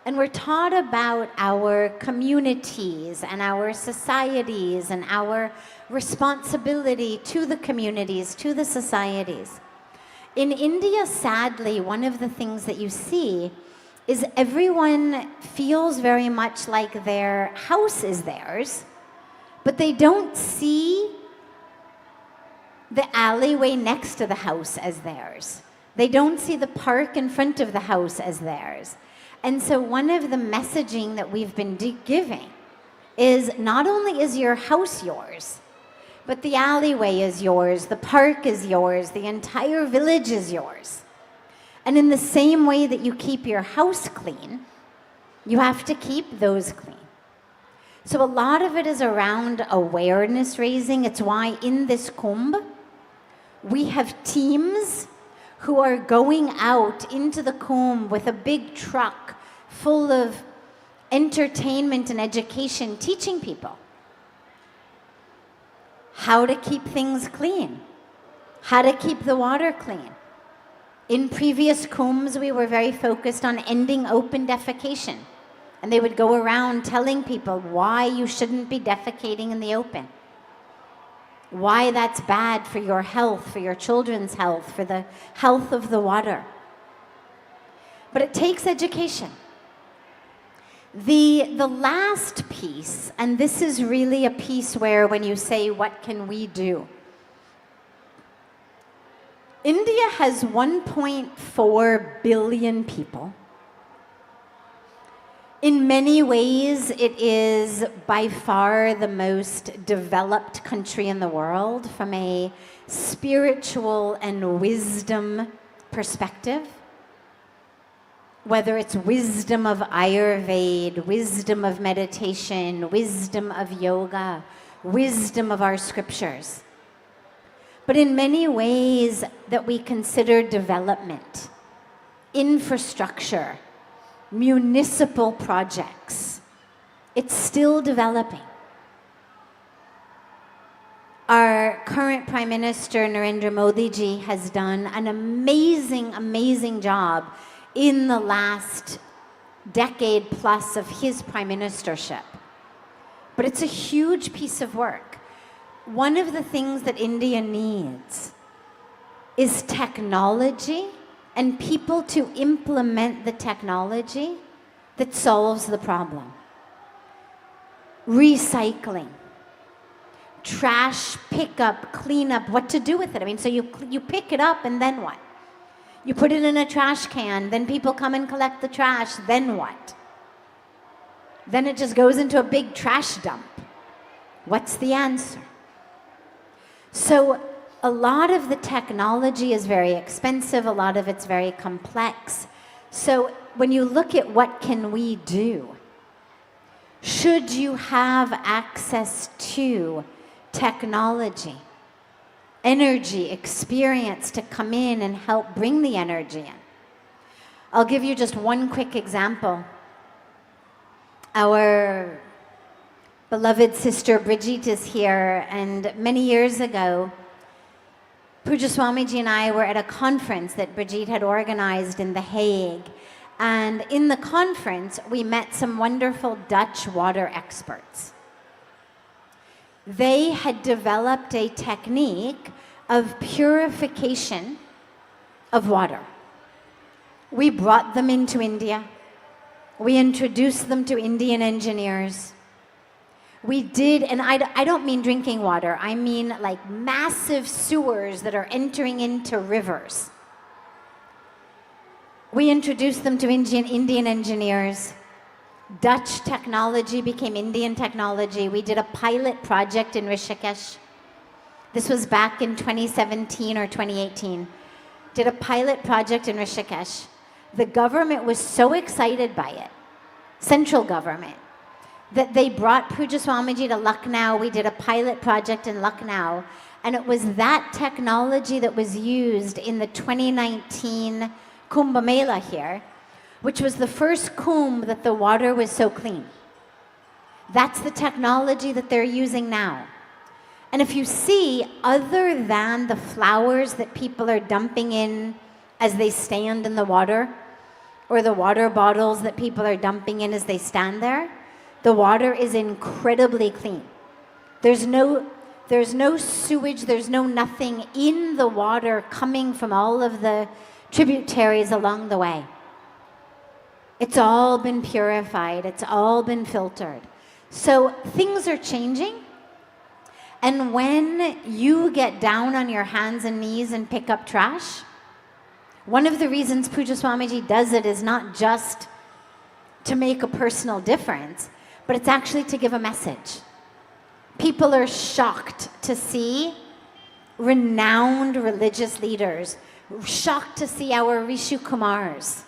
And we're taught about our communities and our societies and our responsibility to the communities, to the societies. In India, sadly, one of the things that you see is everyone feels very much like their house is theirs, but they don't see the alleyway next to the house as theirs. They don't see the park in front of the house as theirs. And so one of the messaging that we've been giving is not only is your house yours, but the alleyway is yours, the park is yours, the entire village is yours. And in the same way that you keep your house clean, you have to keep those clean. So a lot of it is around awareness raising. It's why in this Kumbh, we have teams who are going out into the Kumbh with a big truck full of entertainment and education, teaching people how to keep things clean, how to keep the water clean. In previous Kumbhs, we were very focused on ending open defecation. And they would go around telling people why you shouldn't be defecating in the open, why that's bad for your health, for your children's health, for the health of the water. But it takes education. The last piece, and this is really a piece where when you say, what can we do? India has 1.4 billion people. In many ways, it is by far the most developed country in the world from a spiritual and wisdom perspective. Whether it's wisdom of Ayurveda, wisdom of meditation, wisdom of yoga, wisdom of our scriptures. But in many ways that we consider development, infrastructure, municipal projects, it's still developing. Our current Prime Minister, Narendra Modi ji, has done an amazing, amazing job in the last decade plus of his prime ministership. But it's a huge piece of work. One of the things that India needs is technology and people to implement the technology that solves the problem. Recycling, trash pickup, cleanup, what to do with it. I mean, so you pick it up and then what? You put it in a trash can, then people come and collect the trash, then what? Then it just goes into a big trash dump. What's the answer? So a lot of the technology is very expensive, a lot of it's very complex. So when you look at what can we do, should you have access to technology, energy, experience to come in and help bring the energy in? I'll give you just one quick example. Our beloved sister Brigitte is here, and many years ago, Puja Swamiji and I were at a conference that Brigitte had organized in The Hague. And in the conference, we met some wonderful Dutch water experts. They had developed a technique of purification of water. We brought them into India. We introduced them to Indian engineers. We did, and I don't mean drinking water, I mean like massive sewers that are entering into rivers. We introduced them to Indian engineers. Dutch technology became Indian technology. We did a pilot project in Rishikesh. This was back in 2017 or 2018. Did a pilot project in Rishikesh. The government was so excited by it, central government, that they brought Puja Swamiji to Lucknow. We did a pilot project in Lucknow, and it was that technology that was used in the 2019 Kumbh Mela here, which was the first Kumbh that the water was so clean. That's the technology that they're using now. And if you see, other than the flowers that people are dumping in as they stand in the water, or the water bottles that people are dumping in as they stand there, the water is incredibly clean. There's no sewage, there's no nothing in the water coming from all of the tributaries along the way. It's all been purified, it's all been filtered. So things are changing. And when you get down on your hands and knees and pick up trash, one of the reasons Puja Swamiji does it is not just to make a personal difference, but it's actually to give a message. People are shocked to see renowned religious leaders, shocked to see our Rishu Kumars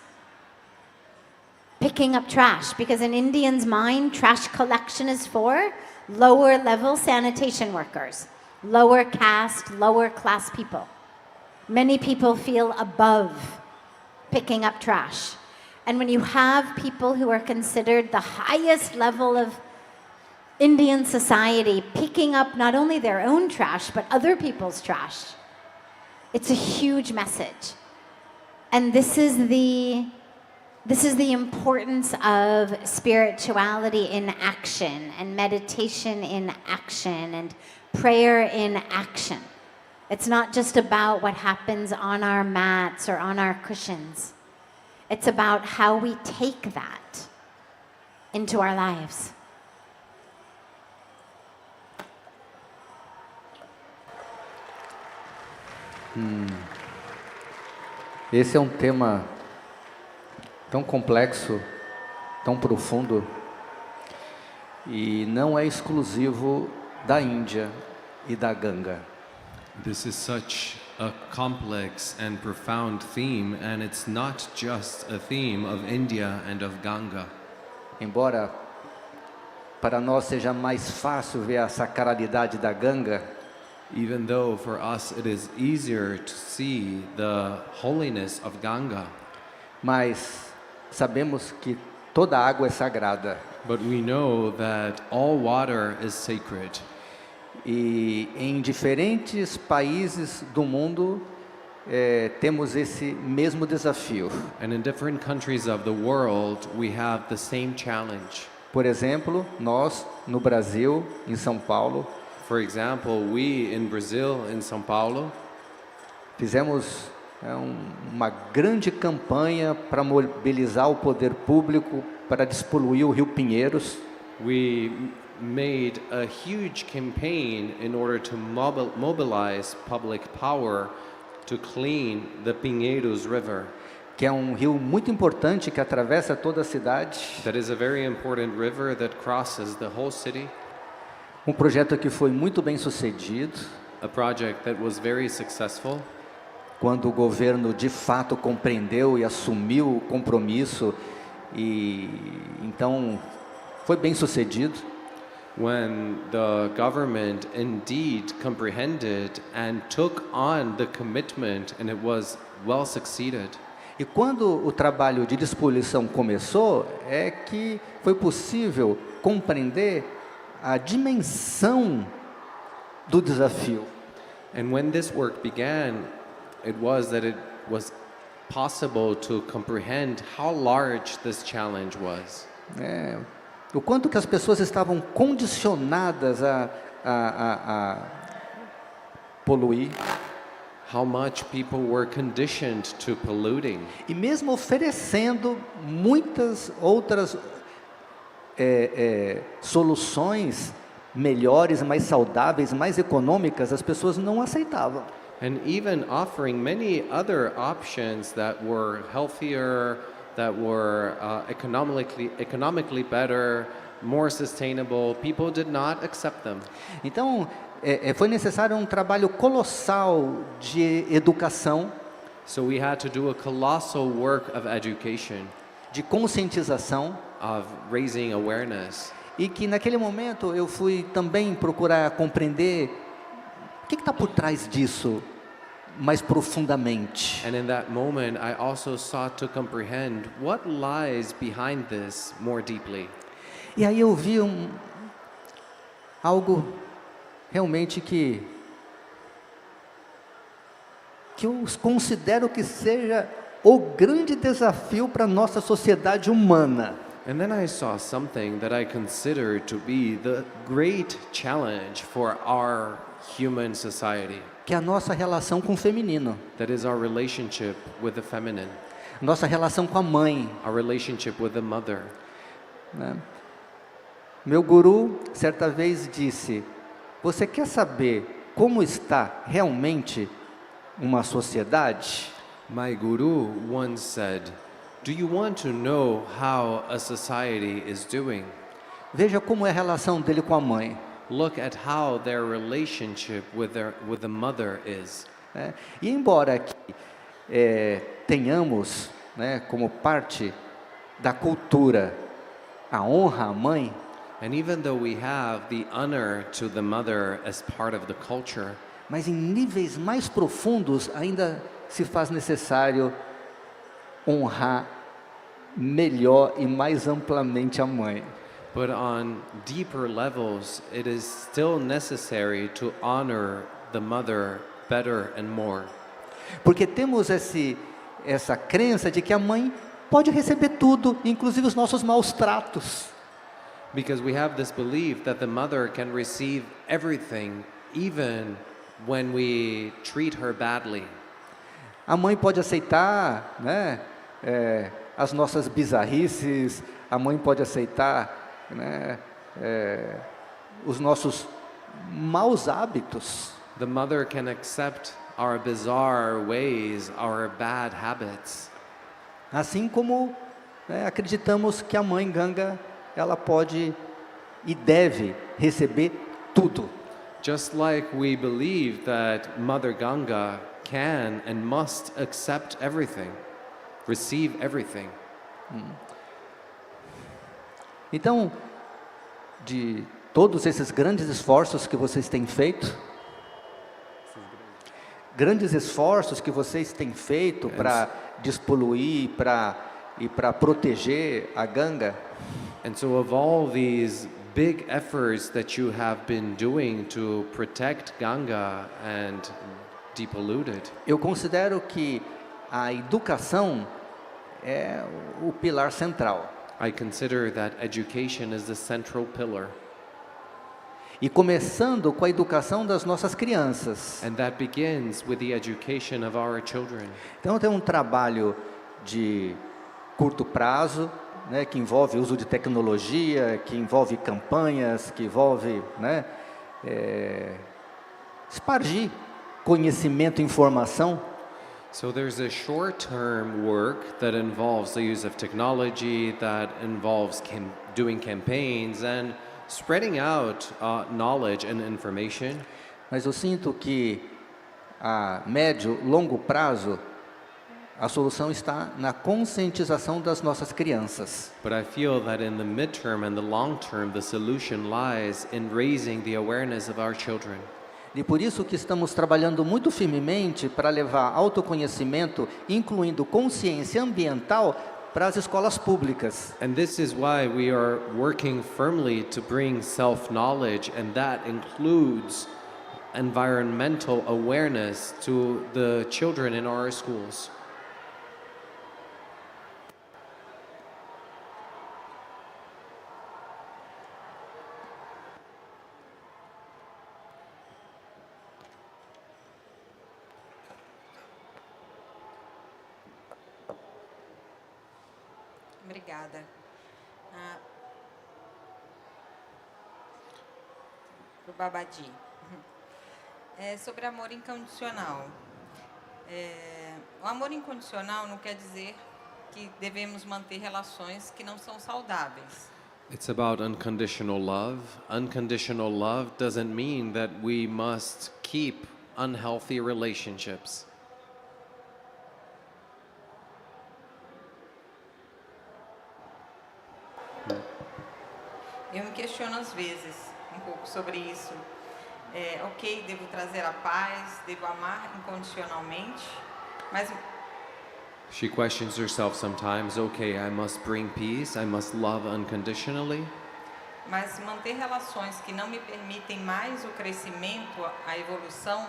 picking up trash, because in Indians' mind, trash collection is for lower level sanitation workers, lower caste, lower class people. Many people feel above picking up trash. And when you have people who are considered the highest level of Indian society picking up not only their own trash, but other people's trash, it's a huge message. And this is the importance of spirituality in action, and meditation in action, and prayer in action. It's not just about what happens on our mats or on our cushions. It's about how we take that into our lives.
Esse é um tema tão complexo, tão profundo, e não é exclusivo da Índia e da Ganga.
This is such a complex and profound theme, and it's not just a theme of India and of Ganga.
Embora para nós seja mais fácil ver a sacralidade da Ganga,
Even though for us it is easier to see the holiness of Ganga,
mas sabemos que toda água é sagrada.
but we know that all water is sacred.
E em diferentes países do mundo temos esse mesmo desafio.
And in different countries of the world, we have the same challenge.
Por exemplo, nós no Brasil, em São Paulo,
For example, we in Brazil, in São Paulo,
fizemos uma grande campanha para mobilizar o poder público para despoluir o Rio Pinheiros.
we made a huge campaign in order to mobilize public power to clean the Pinheiros River.
Que é um rio muito importante que atravessa toda a cidade.
That is a very important river that crosses the whole city.
Um projeto que foi muito bem sucedido,
A project that was very successful
quando o governo de fato compreendeu e assumiu o compromisso, e então foi bem sucedido.
when the government indeed comprehended and took on the commitment, and it was well succeeded.
E quando o trabalho de despoluição começou, é que foi possível compreender a dimensão do desafio.
And when this work began, it was possible to comprehend how large this challenge was.
O quanto que as pessoas estavam condicionadas a poluir,
How much people were conditioned to polluting.
e mesmo oferecendo muitas outras soluções melhores, mais saudáveis, mais econômicas, as pessoas não aceitavam.
And even offering many other options that were healthier, that were economically better, more sustainable, people did not accept them.
Então, foi necessário um trabalho colossal de educação,
So we had to do a colossal work of education,
de conscientização,
of raising awareness.
e que naquele momento eu fui também procurar compreender o que está por trás disso mais profundamente.
And in that moment, I also sought to comprehend what lies behind this more deeply.
E aí eu vi algo realmente que eu considero que seja o grande desafio para a nossa sociedade humana.
And then I saw something that I consider to be the great challenge for our human society.
Que é a nossa relação com o feminino,
That is our relationship with the feminine,
nossa relação com a mãe,
our relationship with the mother.
né? Meu guru certa vez disse: você quer saber como está realmente uma sociedade?
My guru once said, "Do you want to know how a society is doing?
Veja como é a relação dele com a mãe.
Look at how their relationship with the mother is."
Né? E embora aqui tenhamos, né, como parte da cultura a honra à mãe,
And even though we have the honor to the mother as part of the culture,
mas em níveis mais profundos ainda se faz necessário honrar melhor e mais amplamente a mãe.
but on deeper levels, it is still necessary to honor the mother better and more.
Porque temos essa crença de que a mãe pode receber tudo, inclusive os nossos maus tratos.
Because we have this belief that the mother can receive everything, even when we treat her badly.
A mãe pode aceitar, né, as nossas bizarrices, a mãe pode aceitar, né, os nossos maus hábitos.
The mother can accept our bizarre ways, our bad habits.
Assim como, né, acreditamos que a mãe ganga, ela pode e deve receber tudo.
Just like we believe that Mother Ganga can and must accept everything, receive everything.
Então, de todos esses grandes esforços que vocês têm feito, para despoluir, para proteger a Ganga,
And so of all these big efforts that you have been doing to protect Ganga and depollute it,
eu considero que a educação é o pilar central.
I consider that education is the central pillar.
E começando com a educação das nossas crianças.
And that begins with the education of our children.
Então tem um trabalho de curto prazo, né, que envolve uso de tecnologia, que envolve campanhas, que envolve, né, espargir conhecimento e informação.
So there's a short-term work that involves the use of technology, that involves doing campaigns and spreading out knowledge and information.
Mas eu sinto que a médio, longo prazo, a solução está na conscientização das nossas crianças.
But I feel that in the midterm and the long term, the solution lies in raising the awareness of our children.
E por isso que estamos trabalhando muito firmemente para levar autoconhecimento, incluindo consciência ambiental, para as escolas públicas.
And this is why we are working firmly to bring self-knowledge, and that includes environmental awareness to the children in our schools.
Obrigada. Pro Babadi. Sobre amor incondicional. O amor incondicional não quer dizer que devemos manter relações que não são saudáveis.
It's about unconditional love. Unconditional love doesn't mean that we must keep unhealthy relationships.
Eu me questiono às vezes um pouco sobre isso. Ok, devo trazer a paz, devo amar incondicionalmente, mas
She questions herself sometimes, okay, I must bring peace, I must love unconditionally,
manter relações que não me permitem mais o crescimento, a evolução,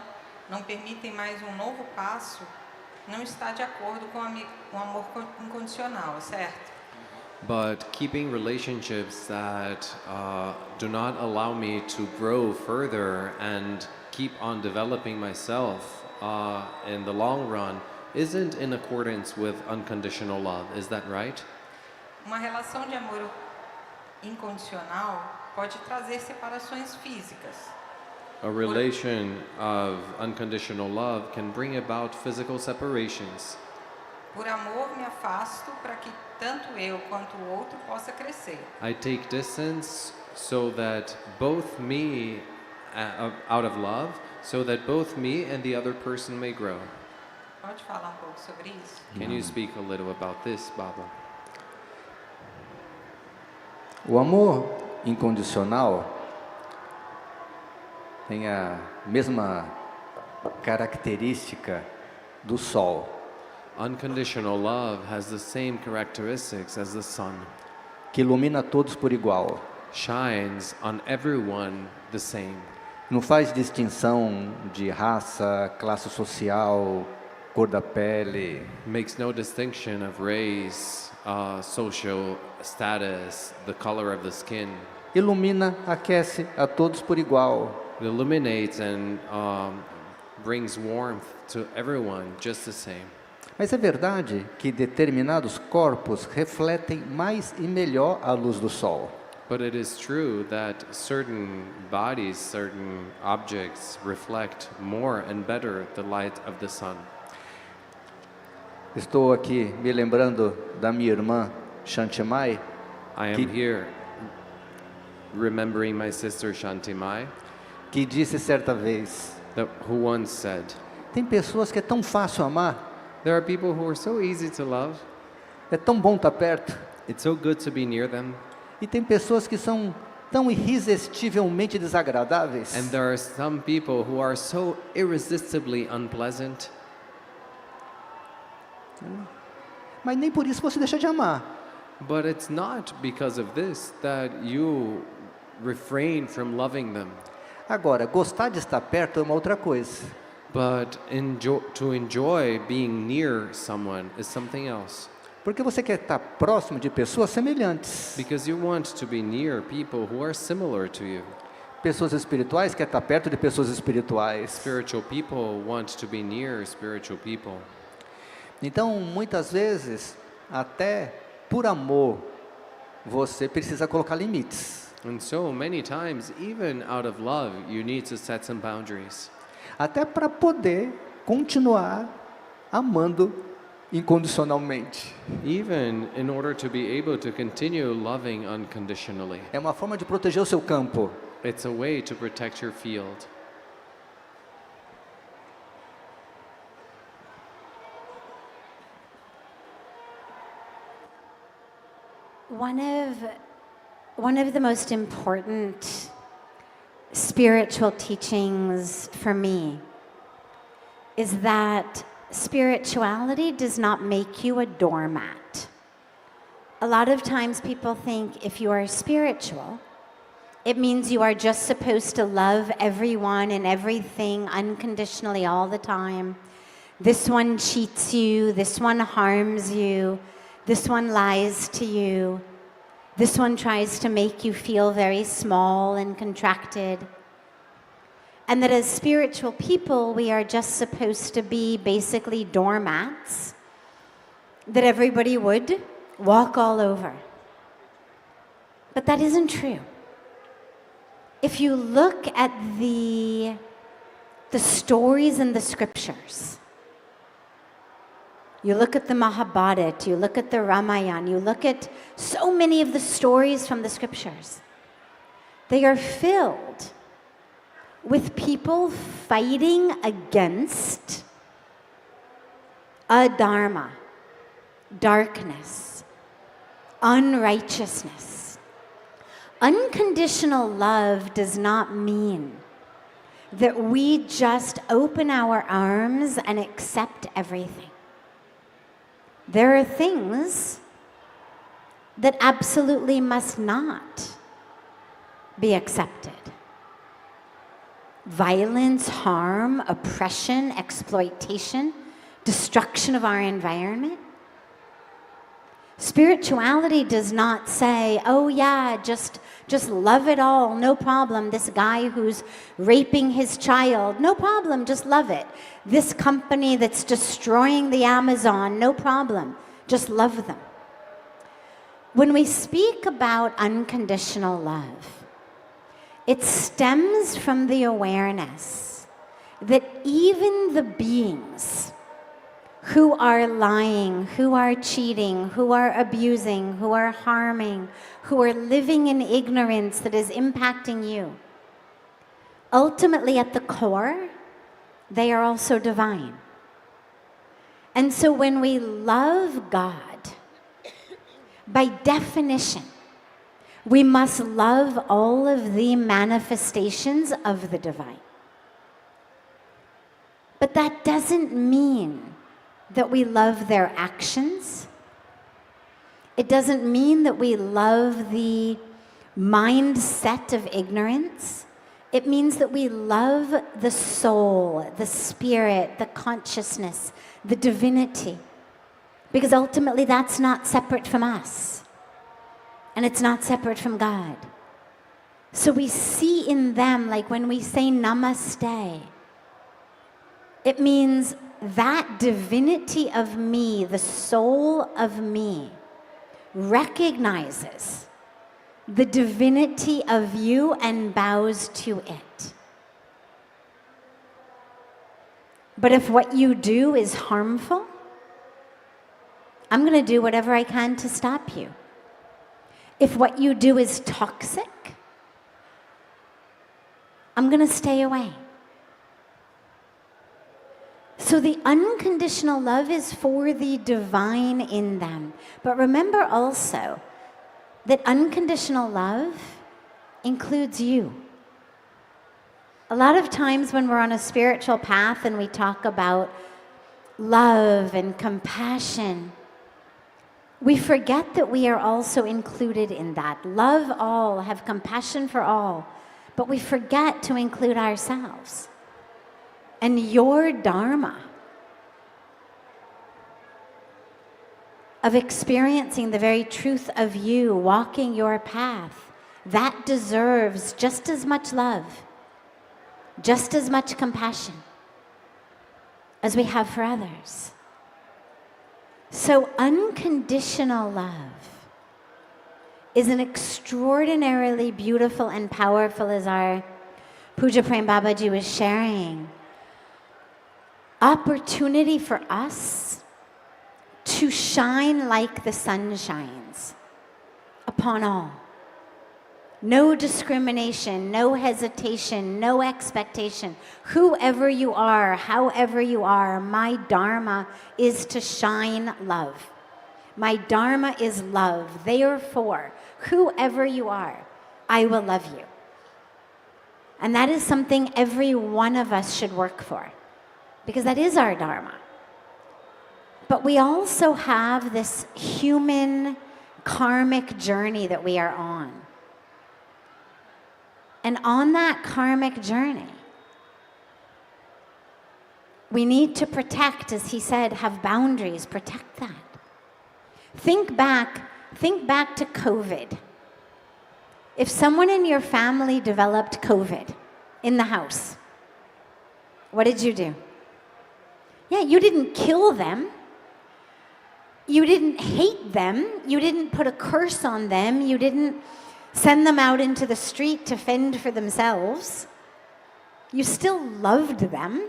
não permitem mais um novo passo, não está de acordo com o amor incondicional, certo?
but keeping relationships that do not allow me to grow further and keep on developing myself in the long run isn't in accordance with unconditional love. Is that right?
Uma relação de amor incondicional pode trazer separações físicas.
A relation of unconditional love can bring about physical separations.
Por amor, me afasto para que tanto eu quanto o outro possa crescer.
I take distance so that both me, out of love, so that both me and the other person may grow.
Pode falar um pouco sobre isso?
Can you speak a little about this, Baba?
O amor incondicional tem a mesma característica do sol,
Unconditional love has the same characteristics as the sun.
que ilumina todos por igual.
Shines on everyone the same.
Não faz distinção de raça, classe social, cor da pele.
Makes no distinction of race, social status, the color of the skin.
Ilumina, aquece a todos por igual.
It illuminates and brings warmth to everyone just the same.
Mas é verdade que determinados corpos refletem mais e melhor a luz do sol.
But it is true that certain bodies, certain objects reflect more and better the light of the sun.
Estou aqui me lembrando da minha irmã Shantimai,
I am here remembering my sister Shantimai,
que disse certa vez:
who once said,
tem pessoas que é tão fácil amar,
there are people who are so easy to love,
é tão bom estar perto,
it's so good to be near them,
e tem pessoas que são tão irresistivelmente desagradáveis.
and there are some people who are so irresistibly unpleasant,
Mas nem por isso você deixa de amar.
but it's not because of this that you refrain from loving them.
Agora, gostar de estar perto é uma outra coisa.
But to enjoy being near someone is something else.
Porque você quer estar próximo de pessoas semelhantes.
Because you want to be near people who are similar to you.
Pessoas espirituais querem estar perto de pessoas espirituais.
Spiritual people want to be near spiritual people.
Então, muitas vezes, até por amor, você precisa colocar limites.
And so many times, even out of love, you need to set some boundaries.
Até para poder continuar amando incondicionalmente.
Even in order to be able to continue loving unconditionally.
É uma forma de proteger o seu campo.
It's a way to protect your field.
One of the most important spiritual teachings for me is that spirituality does not make you a doormat. A lot of times people think if you are spiritual, it means you are just supposed to love everyone and everything unconditionally all the time. This one cheats you, this one harms you, this one lies to you, this one tries to make you feel very small and contracted. And that as spiritual people, we are just supposed to be basically doormats that everybody would walk all over. But that isn't true. If you look at the stories in the scriptures, You look at the Mahabharata, you look at the Ramayana, you look at so many of the stories from the scriptures. They are filled with people fighting against adharma, darkness, unrighteousness. Unconditional love does not mean that we just open our arms and accept everything. There are things that absolutely must not be accepted. Violence, harm, oppression, exploitation, destruction of our environment. Spirituality does not say, oh yeah, just love it all, no problem. This guy who's raping his child, no problem, just love it. This company that's destroying the Amazon, no problem, just love them. When we speak about unconditional love, it stems from the awareness that even the beings who are lying, who are cheating, who are abusing, who are harming, who are living in ignorance that is impacting you, ultimately at the core, they are also divine. And so when we love God, by definition, we must love all of the manifestations of the divine. But that doesn't mean that we love their actions. It doesn't mean that we love the mindset of ignorance. It means that we love the soul, the spirit, the consciousness, the divinity. Because ultimately that's not separate from us. And it's not separate from God. So we see in them, like when we say namaste, it means that divinity of me, the soul of me, recognizes the divinity of you and bows to it. But if what you do is harmful, I'm going to do whatever I can to stop you. If what you do is toxic, I'm going to stay away. So the unconditional love is for the divine in them. But remember also that unconditional love includes you. A lot of times when we're on a spiritual path and we talk about love and compassion, we forget that we are also included in that. Love all, have compassion for all, but we forget to include ourselves. And your dharma of experiencing the very truth of you, walking your path, that deserves just as much love, just as much compassion as we have for others. So unconditional love is an extraordinarily beautiful and powerful, as our Puja Prem Babaji was sharing, opportunity for us to shine like the sun shines upon all. No discrimination, no hesitation, no expectation. Whoever you are, however you are, my dharma is to shine love. My dharma is love. Therefore, whoever you are, I will love you. And that is something every one of us should work for, because that is our dharma. But we also have this human karmic journey that we are on. And on that karmic journey, we need to protect, as he said, have boundaries, protect that. Think back to COVID. If someone in your family developed COVID in the house, what did you do? Yeah, you didn't kill them. You didn't hate them. You didn't put a curse on them. You didn't send them out into the street to fend for themselves. You still loved them,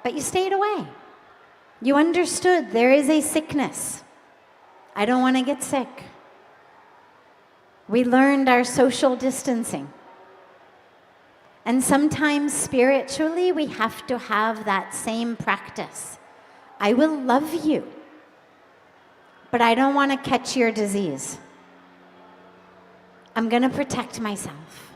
but you stayed away. You understood there is a sickness. I don't want to get sick. We learned our social distancing. And sometimes spiritually, we have to have that same practice. I will love you, but I don't want to catch your disease. I'm going to protect myself.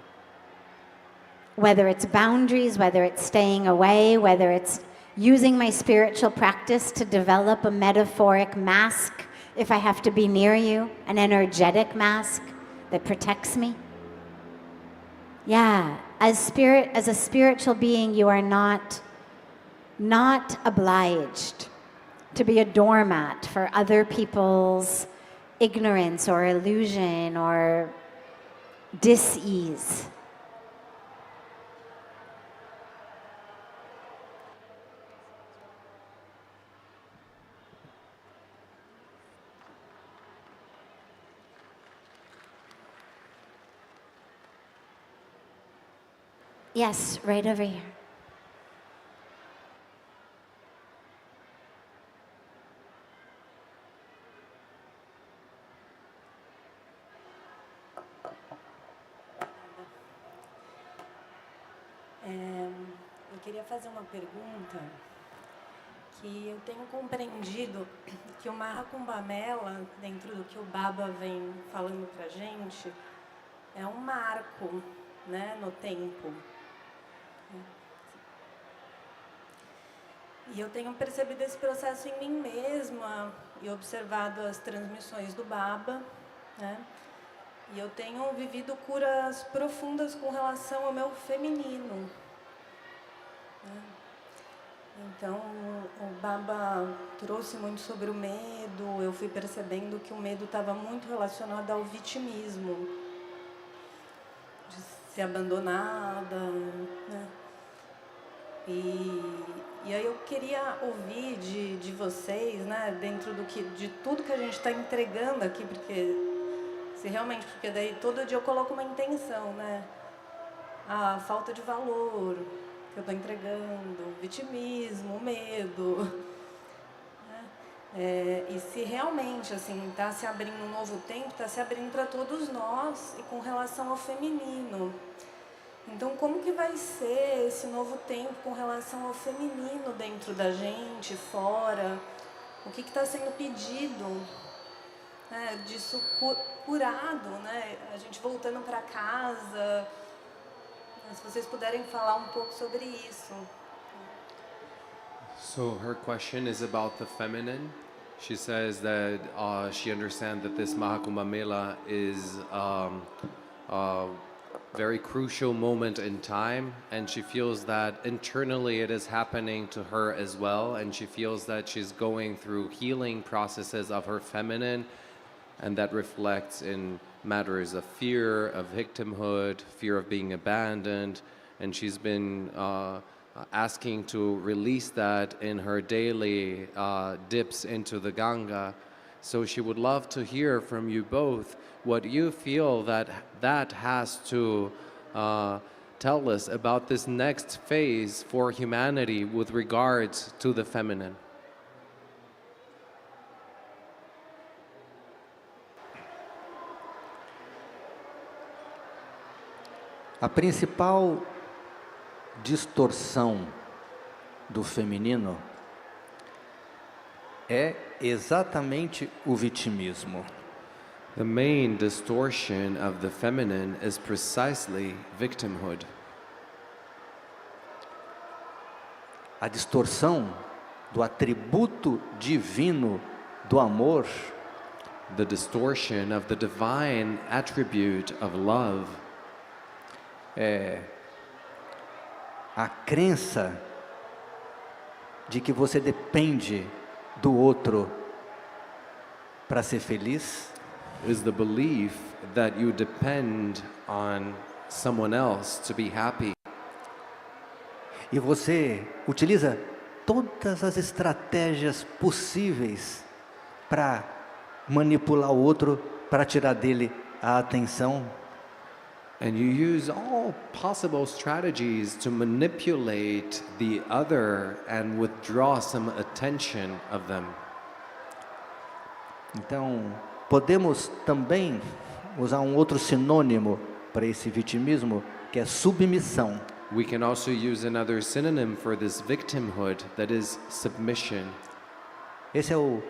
Whether it's boundaries, whether it's staying away, whether it's using my spiritual practice to develop a metaphoric mask if I have to be near you, an energetic mask that protects me. Yeah, as a spiritual being, you are not obliged to be a doormat for other people's ignorance or illusion or dis-ease. Yes, right over here.
Eu queria fazer uma pergunta que eu tenho compreendido que o Mahakumbhamela, dentro do que o Baba vem falando pra gente, é um marco, né, no tempo. E eu tenho percebido esse processo em mim mesma e observado as transmissões do Baba, né? E eu tenho vivido curas profundas com relação ao meu feminino. Então, o Baba trouxe muito sobre o medo. Eu fui percebendo que o medo estava muito relacionado ao vitimismo, de ser abandonada, né? E aí eu queria ouvir de vocês, né, dentro de tudo que a gente está entregando aqui, porque daí todo dia eu coloco uma intenção, né? A falta de valor que eu estou entregando, o vitimismo, o medo, né? E se realmente assim está se abrindo um novo tempo, está se abrindo para todos nós e com relação ao feminino. Então, como que vai ser esse novo tempo com relação ao feminino dentro da gente, fora? O que está sendo pedido, né, disso curado, né? A gente voltando para casa. Se vocês puderem falar um pouco sobre isso.
So her question is about the feminine. She says that she understands that this Mahakumbha Mela is very crucial moment in time, and she feels that internally it is happening to her as well, and she feels that she's going through healing processes of her feminine, and that reflects in matters of fear, of victimhood, fear of being abandoned, and she's been asking to release that in her daily dips into the Ganga. So she would love to hear from you both what you feel that has to tell us about this next phase for humanity with regards to the feminine.
A principal distorção do feminino é exatamente o vitimismo.
The main distortion of the feminine is precisely victimhood.
A distorção do atributo divino do amor,
The distortion of the divine attribute of love,
é a crença de que você depende do outro para ser feliz,
is the belief that you depend on someone else to be happy.
e você utiliza todas as estratégias possíveis para manipular o outro, para tirar dele a atenção.
And you use all possible strategies to manipulate the other and withdraw some attention of them.
Então, podemos também usar um outro sinônimo para esse vitimismo, que é submissão.
We can also use another synonym for this victimhood, that is submission.
Esse é o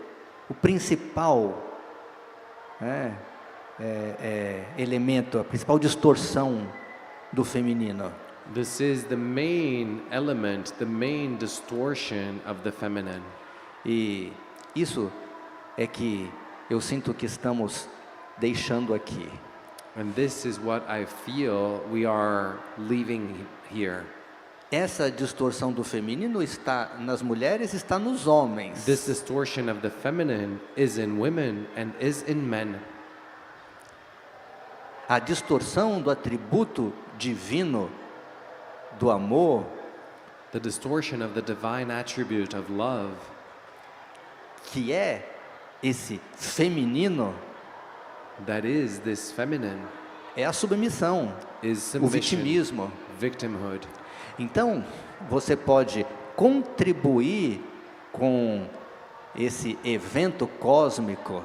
principal elemento, a principal distorção do feminino.
This is the main element, the main distortion of the feminine.
E isso é que eu sinto que estamos deixando aqui.
And this is what I feel we are leaving here.
Essa distorção do feminino está nas mulheres, está nos homens.
This distortion of the feminine is in women and is in men.
A distorção do atributo divino do amor,
The distortion of the divine attribute of love,
que é esse feminino,
that is this feminine,
é a submissão,
is
o
submission,
vitimismo.
victimhood.
Então, você pode contribuir com esse evento cósmico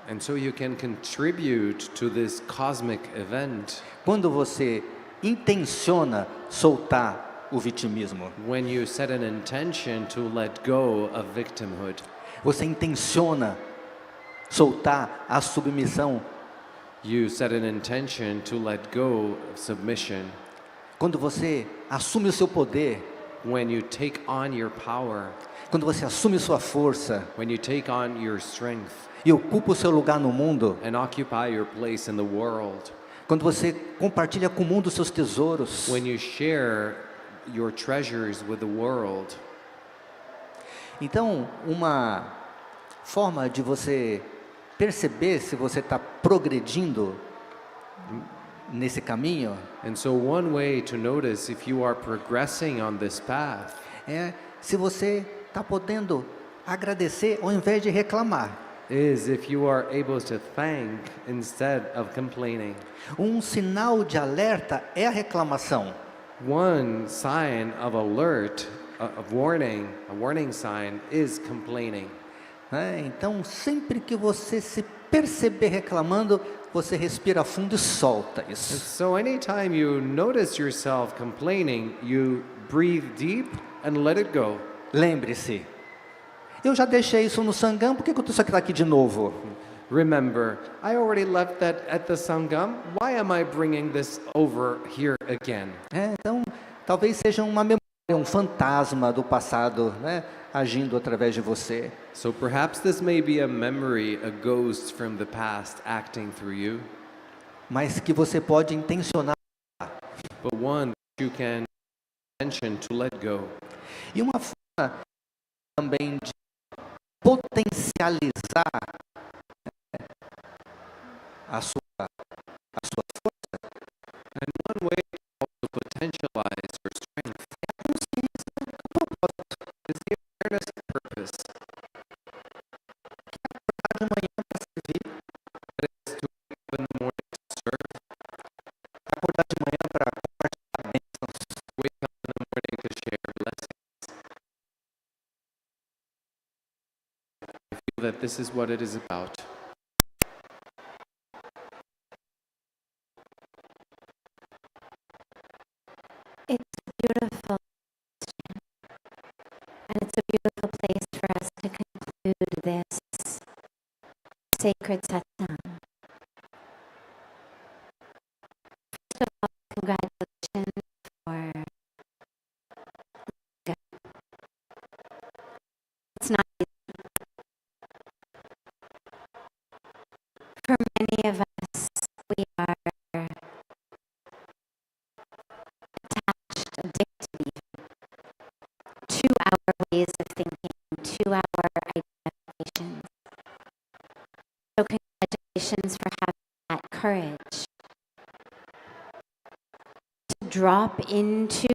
And so you can contribute to this cosmic event
quando você intenciona soltar o vitimismo.
when you set an intention to let go of victimhood.
Você intenciona soltar a submissão
You set an intention to let go of submission
quando você assume o seu poder,
when you take on your power,
quando você assume sua força
when you take on your strength
e ocupa o seu lugar no mundo,
and occupy your place in the world,
quando você compartilha com o mundo os seus tesouros.
when you share your treasures with the world.
Então, uma forma de você perceber se você está progredindo nesse caminho
And so one way to notice if you are progressing on this path
é se você está podendo agradecer ao invés de reclamar.
is if you are able to thank instead of complaining.
Sinal de alerta é a reclamação.
One sign of alert, of warning, a warning sign is complaining.
Então, sempre que você se perceber reclamando, você respira fundo e solta
And
isso.
so anytime you notice yourself complaining, you breathe deep and let it go.
Lembre-se, eu já deixei isso no Sangam, por que eu estou aqui de novo?
Remember, I already left that at the Sangam. Why am I bringing this over here again?
Então, talvez seja uma memória, um fantasma do passado, agindo através de você.
So perhaps this may be a memory, a ghost from the past acting through you,
Mas que você pode intencionar.
but one that you can intention to let go.
E uma forma também de potencializar a sua força
And one way to also potentialize your strength is the awareness of purpose.
de manhã para servir,
That is to wake up in the morning to serve,
acordar de manhã para compartilhar bênçãos,
wake up in the morning to share blessings. I feel that this is what it is about.
It's beautiful. And it's a beautiful place for us to conclude this sacred satsang. First of all, congratulations for it's not easy. For many of us, we are attached, addicted even to our ways of thinking, to our identifications. So congratulations for having that courage to drop into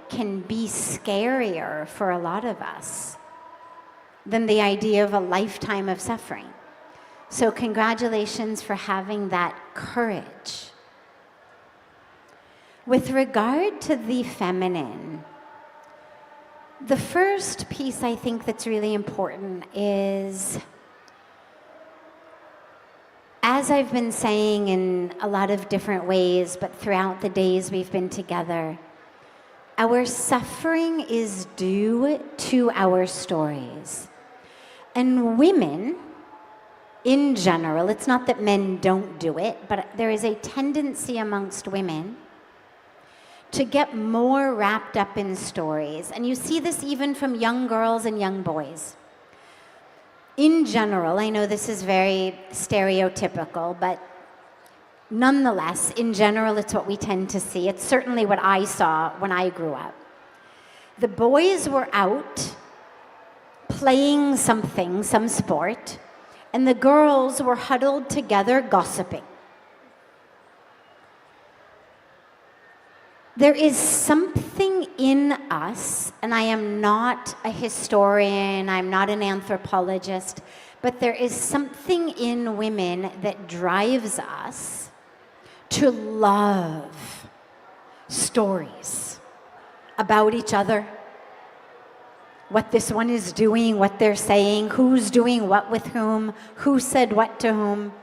can be scarier for a lot of us than the idea of a lifetime of suffering. So congratulations for having that courage. With regard to the feminine, the first piece I think that's really important is, as I've been saying in a lot of different ways, but throughout the days we've been together, our suffering is due to our stories. And women, in general, it's not that men don't do it, but there is a tendency amongst women to get more wrapped up in stories. And you see this even from young girls and young boys. In general, I know this is very stereotypical, but nonetheless, in general, it's what we tend to see. It's certainly what I saw when I grew up. The boys were out playing something, some sport, and the girls were huddled together gossiping. There is something in us, and I am not a historian, I'm not an anthropologist, but there is something in women that drives us to love stories about each other, what this one is doing, what they're saying, who's doing what with whom, who said what to whom,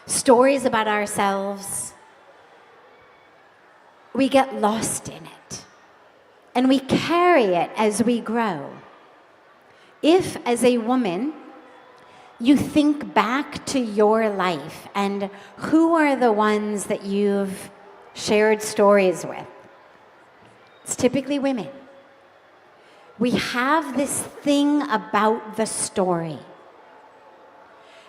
stories about ourselves. We get lost in it, and we carry it as we grow. If, as a woman, you think back to your life and who are the ones that you've shared stories with, it's typically women. We have this thing about the story.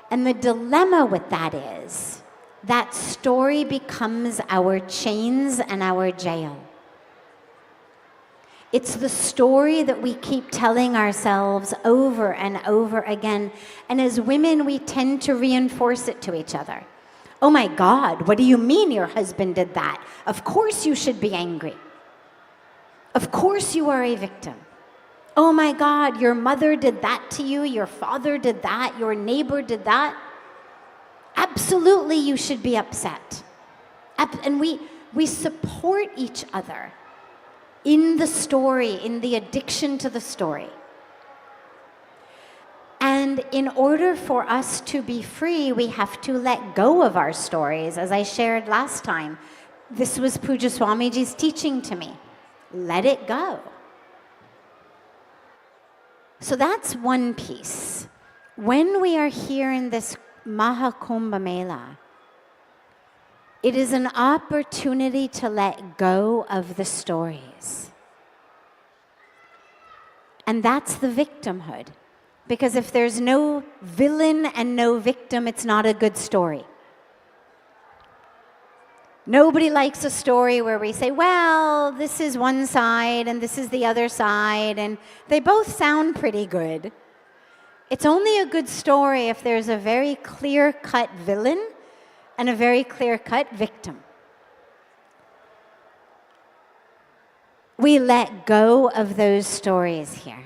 And the dilemma with that is that story becomes our chains and our jail. It's the story that we keep telling ourselves over and over again. And as women, we tend to reinforce it to each other. Oh my God, what do you mean your husband did that? Of course you should be angry. Of course you are a victim. Oh my God, your mother did that to you, your father did that, your neighbor did that. Absolutely you should be upset. And we support each other in the story, in the addiction to the story. And in order for us to be free, we have to let go of our stories. As I shared last time, this was Puja Swamiji's teaching to me. Let it go. So that's one piece. When we are here in this Mahakumbha Mela, it is an opportunity to let go of the stories. And that's the victimhood. Because if there's no villain and no victim, it's not a good story. Nobody likes a story where we say, well, this is one side and this is the other side, and they both sound pretty good. It's only a good story if there's a very clear-cut villain and a very clear-cut victim. We let go of those stories here.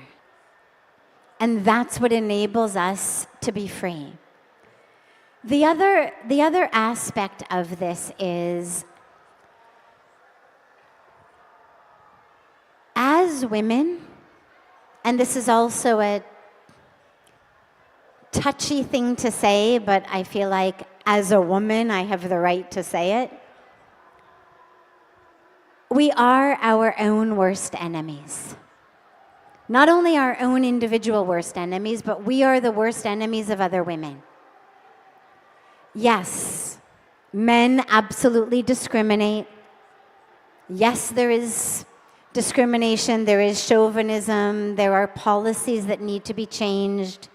And that's what enables us to be free. The other aspect of this is, as women, and this is also a touchy thing to say, but I feel like as a woman, I have the right to say it. We are our own worst enemies. Not only our own individual worst enemies, but we are the worst enemies of other women. Yes, men absolutely discriminate. Yes, there is discrimination, there is chauvinism, there are policies that need to be changed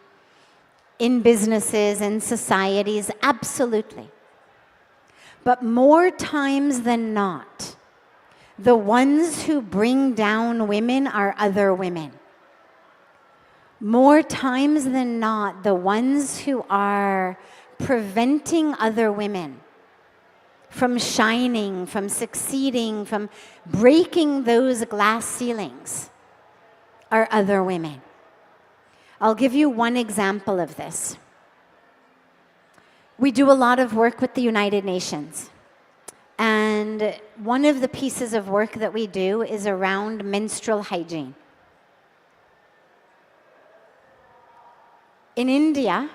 in businesses and societies, absolutely. But more times than not, the ones who bring down women are other women. More times than not, the ones who are preventing other women from shining, from succeeding, from breaking those glass ceilings are other women. I'll give you one example of this. We do a lot of work with the United Nations. And one of the pieces of work that we do is around menstrual hygiene. In India,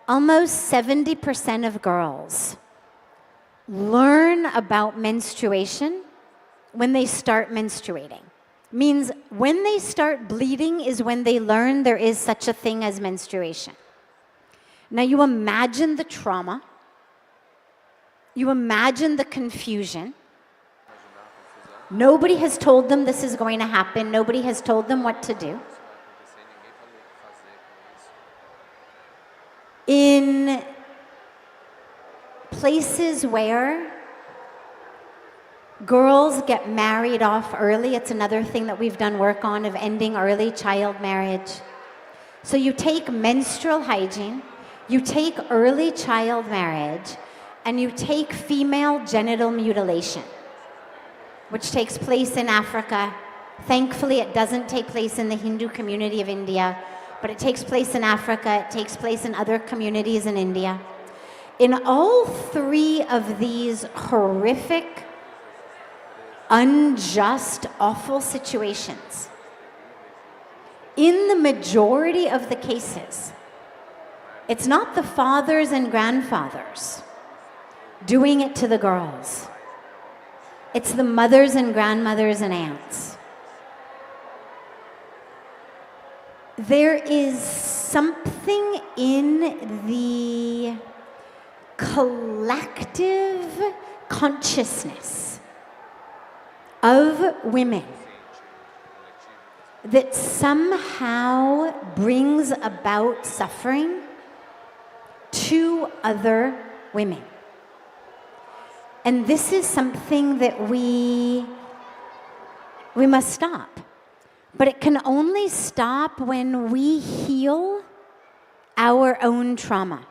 almost 70% of girls learn about menstruation when they start menstruating. Means when they start bleeding is when they learn there is such a thing as menstruation. Now you imagine the trauma, you imagine the confusion. Nobody has told them this is going to happen, nobody has told them what to do. In places where girls get married off early, it's another thing that we've done work on, of ending early child marriage. So you take menstrual hygiene, you take early child marriage, and you take female genital mutilation, which takes place in Africa. Thankfully, it doesn't take place in the Hindu community of India, but it takes place in Africa, it takes place in other communities in India. In all three of these horrific, unjust, awful situations, in the majority of the cases, it's not the fathers and grandfathers doing it to the girls. It's the mothers and grandmothers and aunts. There is something in the collective consciousness of women that somehow brings about suffering to other women. And this is something that we must stop. But it can only stop when we heal our own trauma.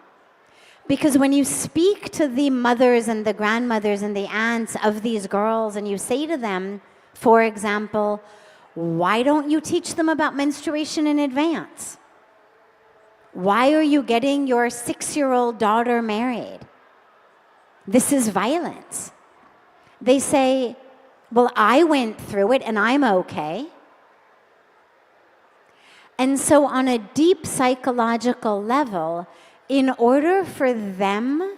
Because when you speak to the mothers and the grandmothers and the aunts of these girls and you say to them, for example, why don't you teach them about menstruation in advance? Why are you getting your 6-year-old daughter married? This is violence. They say, well, I went through it and I'm okay. And so on a deep psychological level, in order for them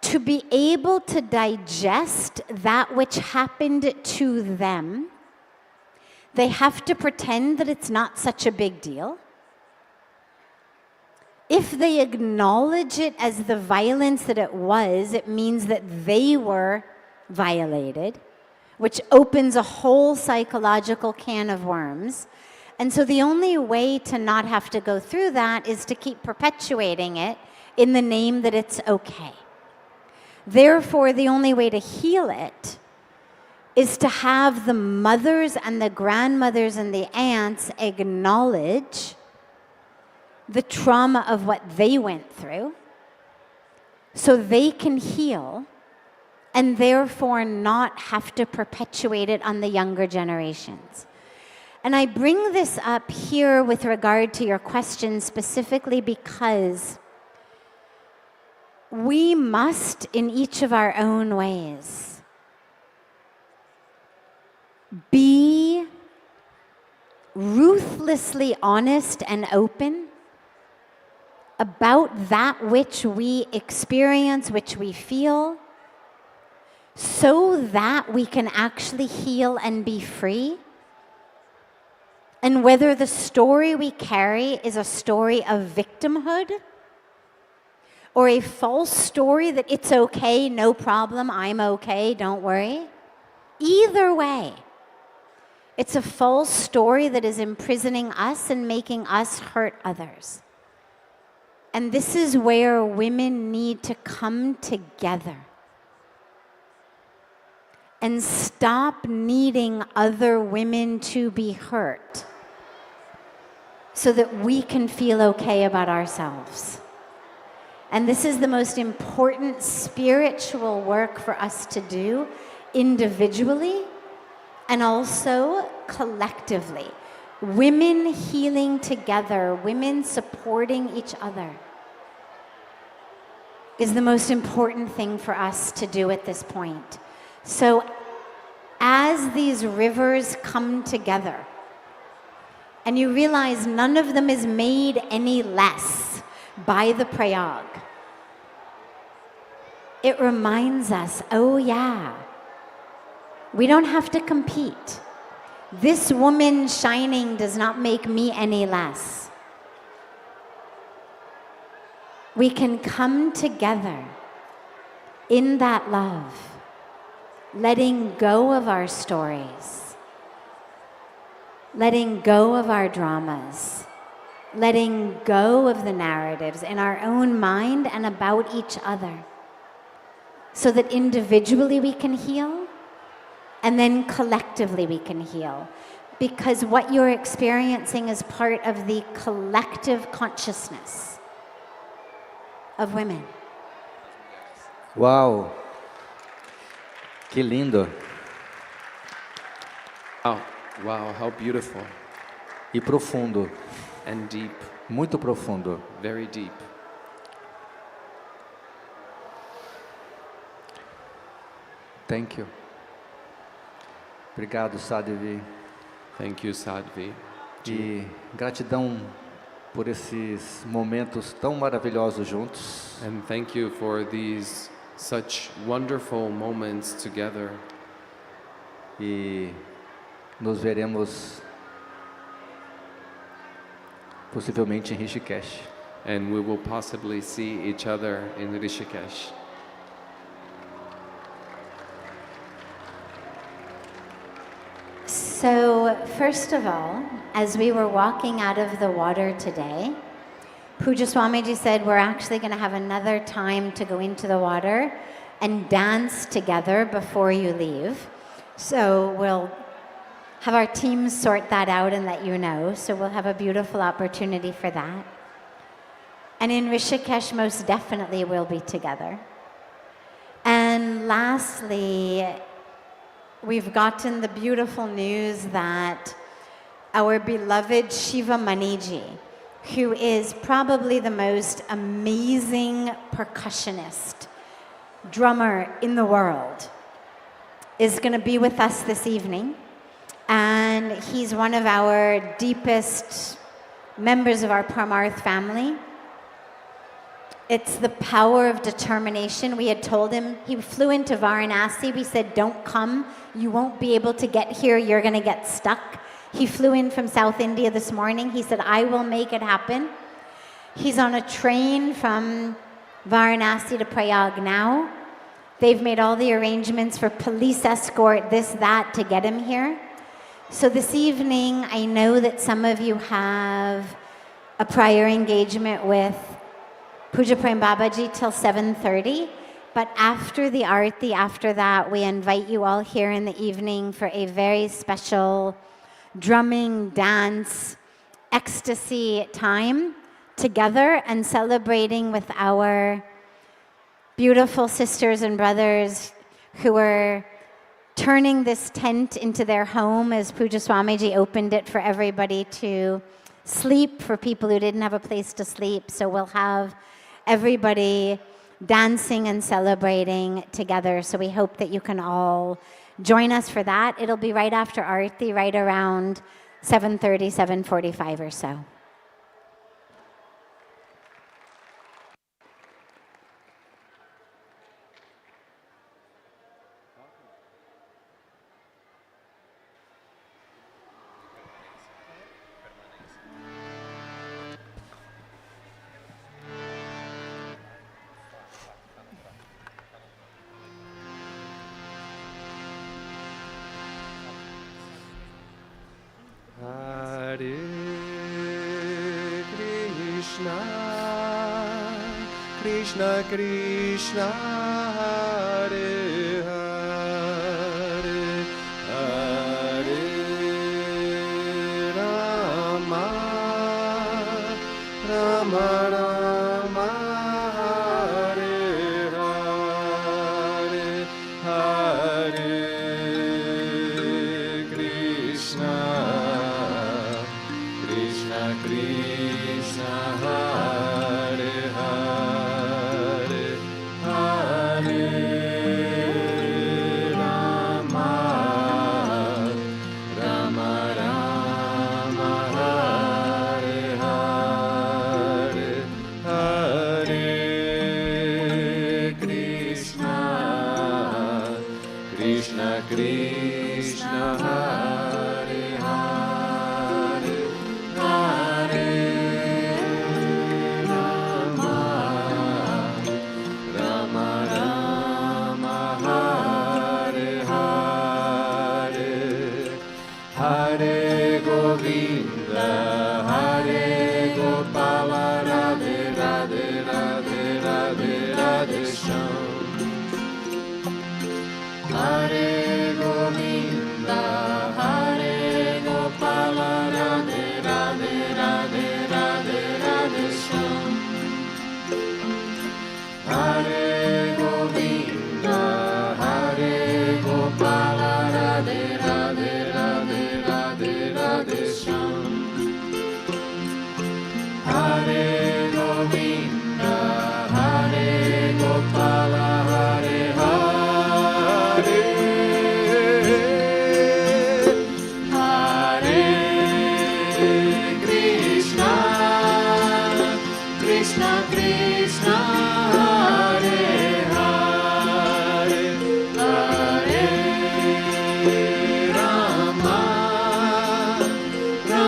to be able to digest that which happened to them, they have to pretend that it's not such a big deal. If they acknowledge it as the violence that it was, it means that they were violated, which opens a whole psychological can of worms. And so the only way to not have to go through that is to keep perpetuating it in the name that it's okay. Therefore, the only way to heal it is to have the mothers and the grandmothers and the aunts acknowledge the trauma of what they went through so they can heal and therefore not have to perpetuate it on the younger generations. And I bring this up here with regard to your question specifically because we must, in each of our own ways, be ruthlessly honest and open about that which we experience, which we feel, so that we can actually heal and be free. And whether the story we carry is a story of victimhood or a false story that it's okay, no problem, I'm okay, don't worry. Either way, it's a false story that is imprisoning us and making us hurt others. And this is where women need to come together and stop needing other women to be hurt so that we can feel okay about ourselves. And this is the most important spiritual work for us to do individually and also collectively. Women healing together, women supporting each other is the most important thing for us to do at this point. So as these rivers come together, and you realize none of them is made any less by the Prayag, it reminds us, oh yeah, we don't have to compete. This woman shining does not make me any less. We can come together in that love, letting go of our stories, letting go of our dramas, letting go of the narratives in our own mind and about each other, so that individually we can heal and then collectively we can heal. Because what you're experiencing is part of the collective consciousness of women.
Uau! Que lindo!
Wow, wow, how beautiful
E profundo,
and deep,
muito profundo.
very deep.
Thank you. Obrigado, Sadhvi.
Thank you, Sadhvi.
E gratidão por esses momentos tão maravilhosos juntos.
And thank you for these such wonderful moments together.
E nos veremos possivelmente em Rishikesh.
And we will possibly see each other in Rishikesh.
So, first of all, as we were walking out of the water today, Puja Swamiji said we're actually going to have another time to go into the water and dance together before you leave. So we'll have our teams sort that out and let you know. So we'll have a beautiful opportunity for that. And in Rishikesh, most definitely we'll be together. And lastly, we've gotten the beautiful news that our beloved Shiva Maniji, who is probably the most amazing percussionist, drummer in the world, is going to be with us this evening. And he's one of our deepest members of our Parmarth family. It's the power of determination. We had told him, he flew into Varanasi. We said, don't come. You won't be able to get here. You're going to get stuck. He flew in from South India this morning. He said, I will make it happen. He's on a train from Varanasi to Prayag now. They've made all the arrangements for police escort, this, that, to get him here. So this evening, I know that some of you have a prior engagement with Puja Prem Babaji till 7:30, but after the arati, after that, we invite you all here in the evening for a very special drumming, dance, ecstasy time together and celebrating with our beautiful sisters and brothers who are turning this tent into their home as Puja Swamiji opened it for everybody to sleep, for people who didn't have a place to sleep. So we'll have everybody dancing and celebrating together. So we hope that you can all join us for that. It'll be right after Arati, right around 7:30, 7:45 or so.
Hare Krishna, Krishna Krishna, Hare Hare, Hare Rama, Rama Rama, Krishna, Hare Hare, Hare Rama, Rama Rama, Hare Hare, Hare Govinda, Hare Gopala, Radhe Radhe Radhe Radhe Radhe Shyam. Hare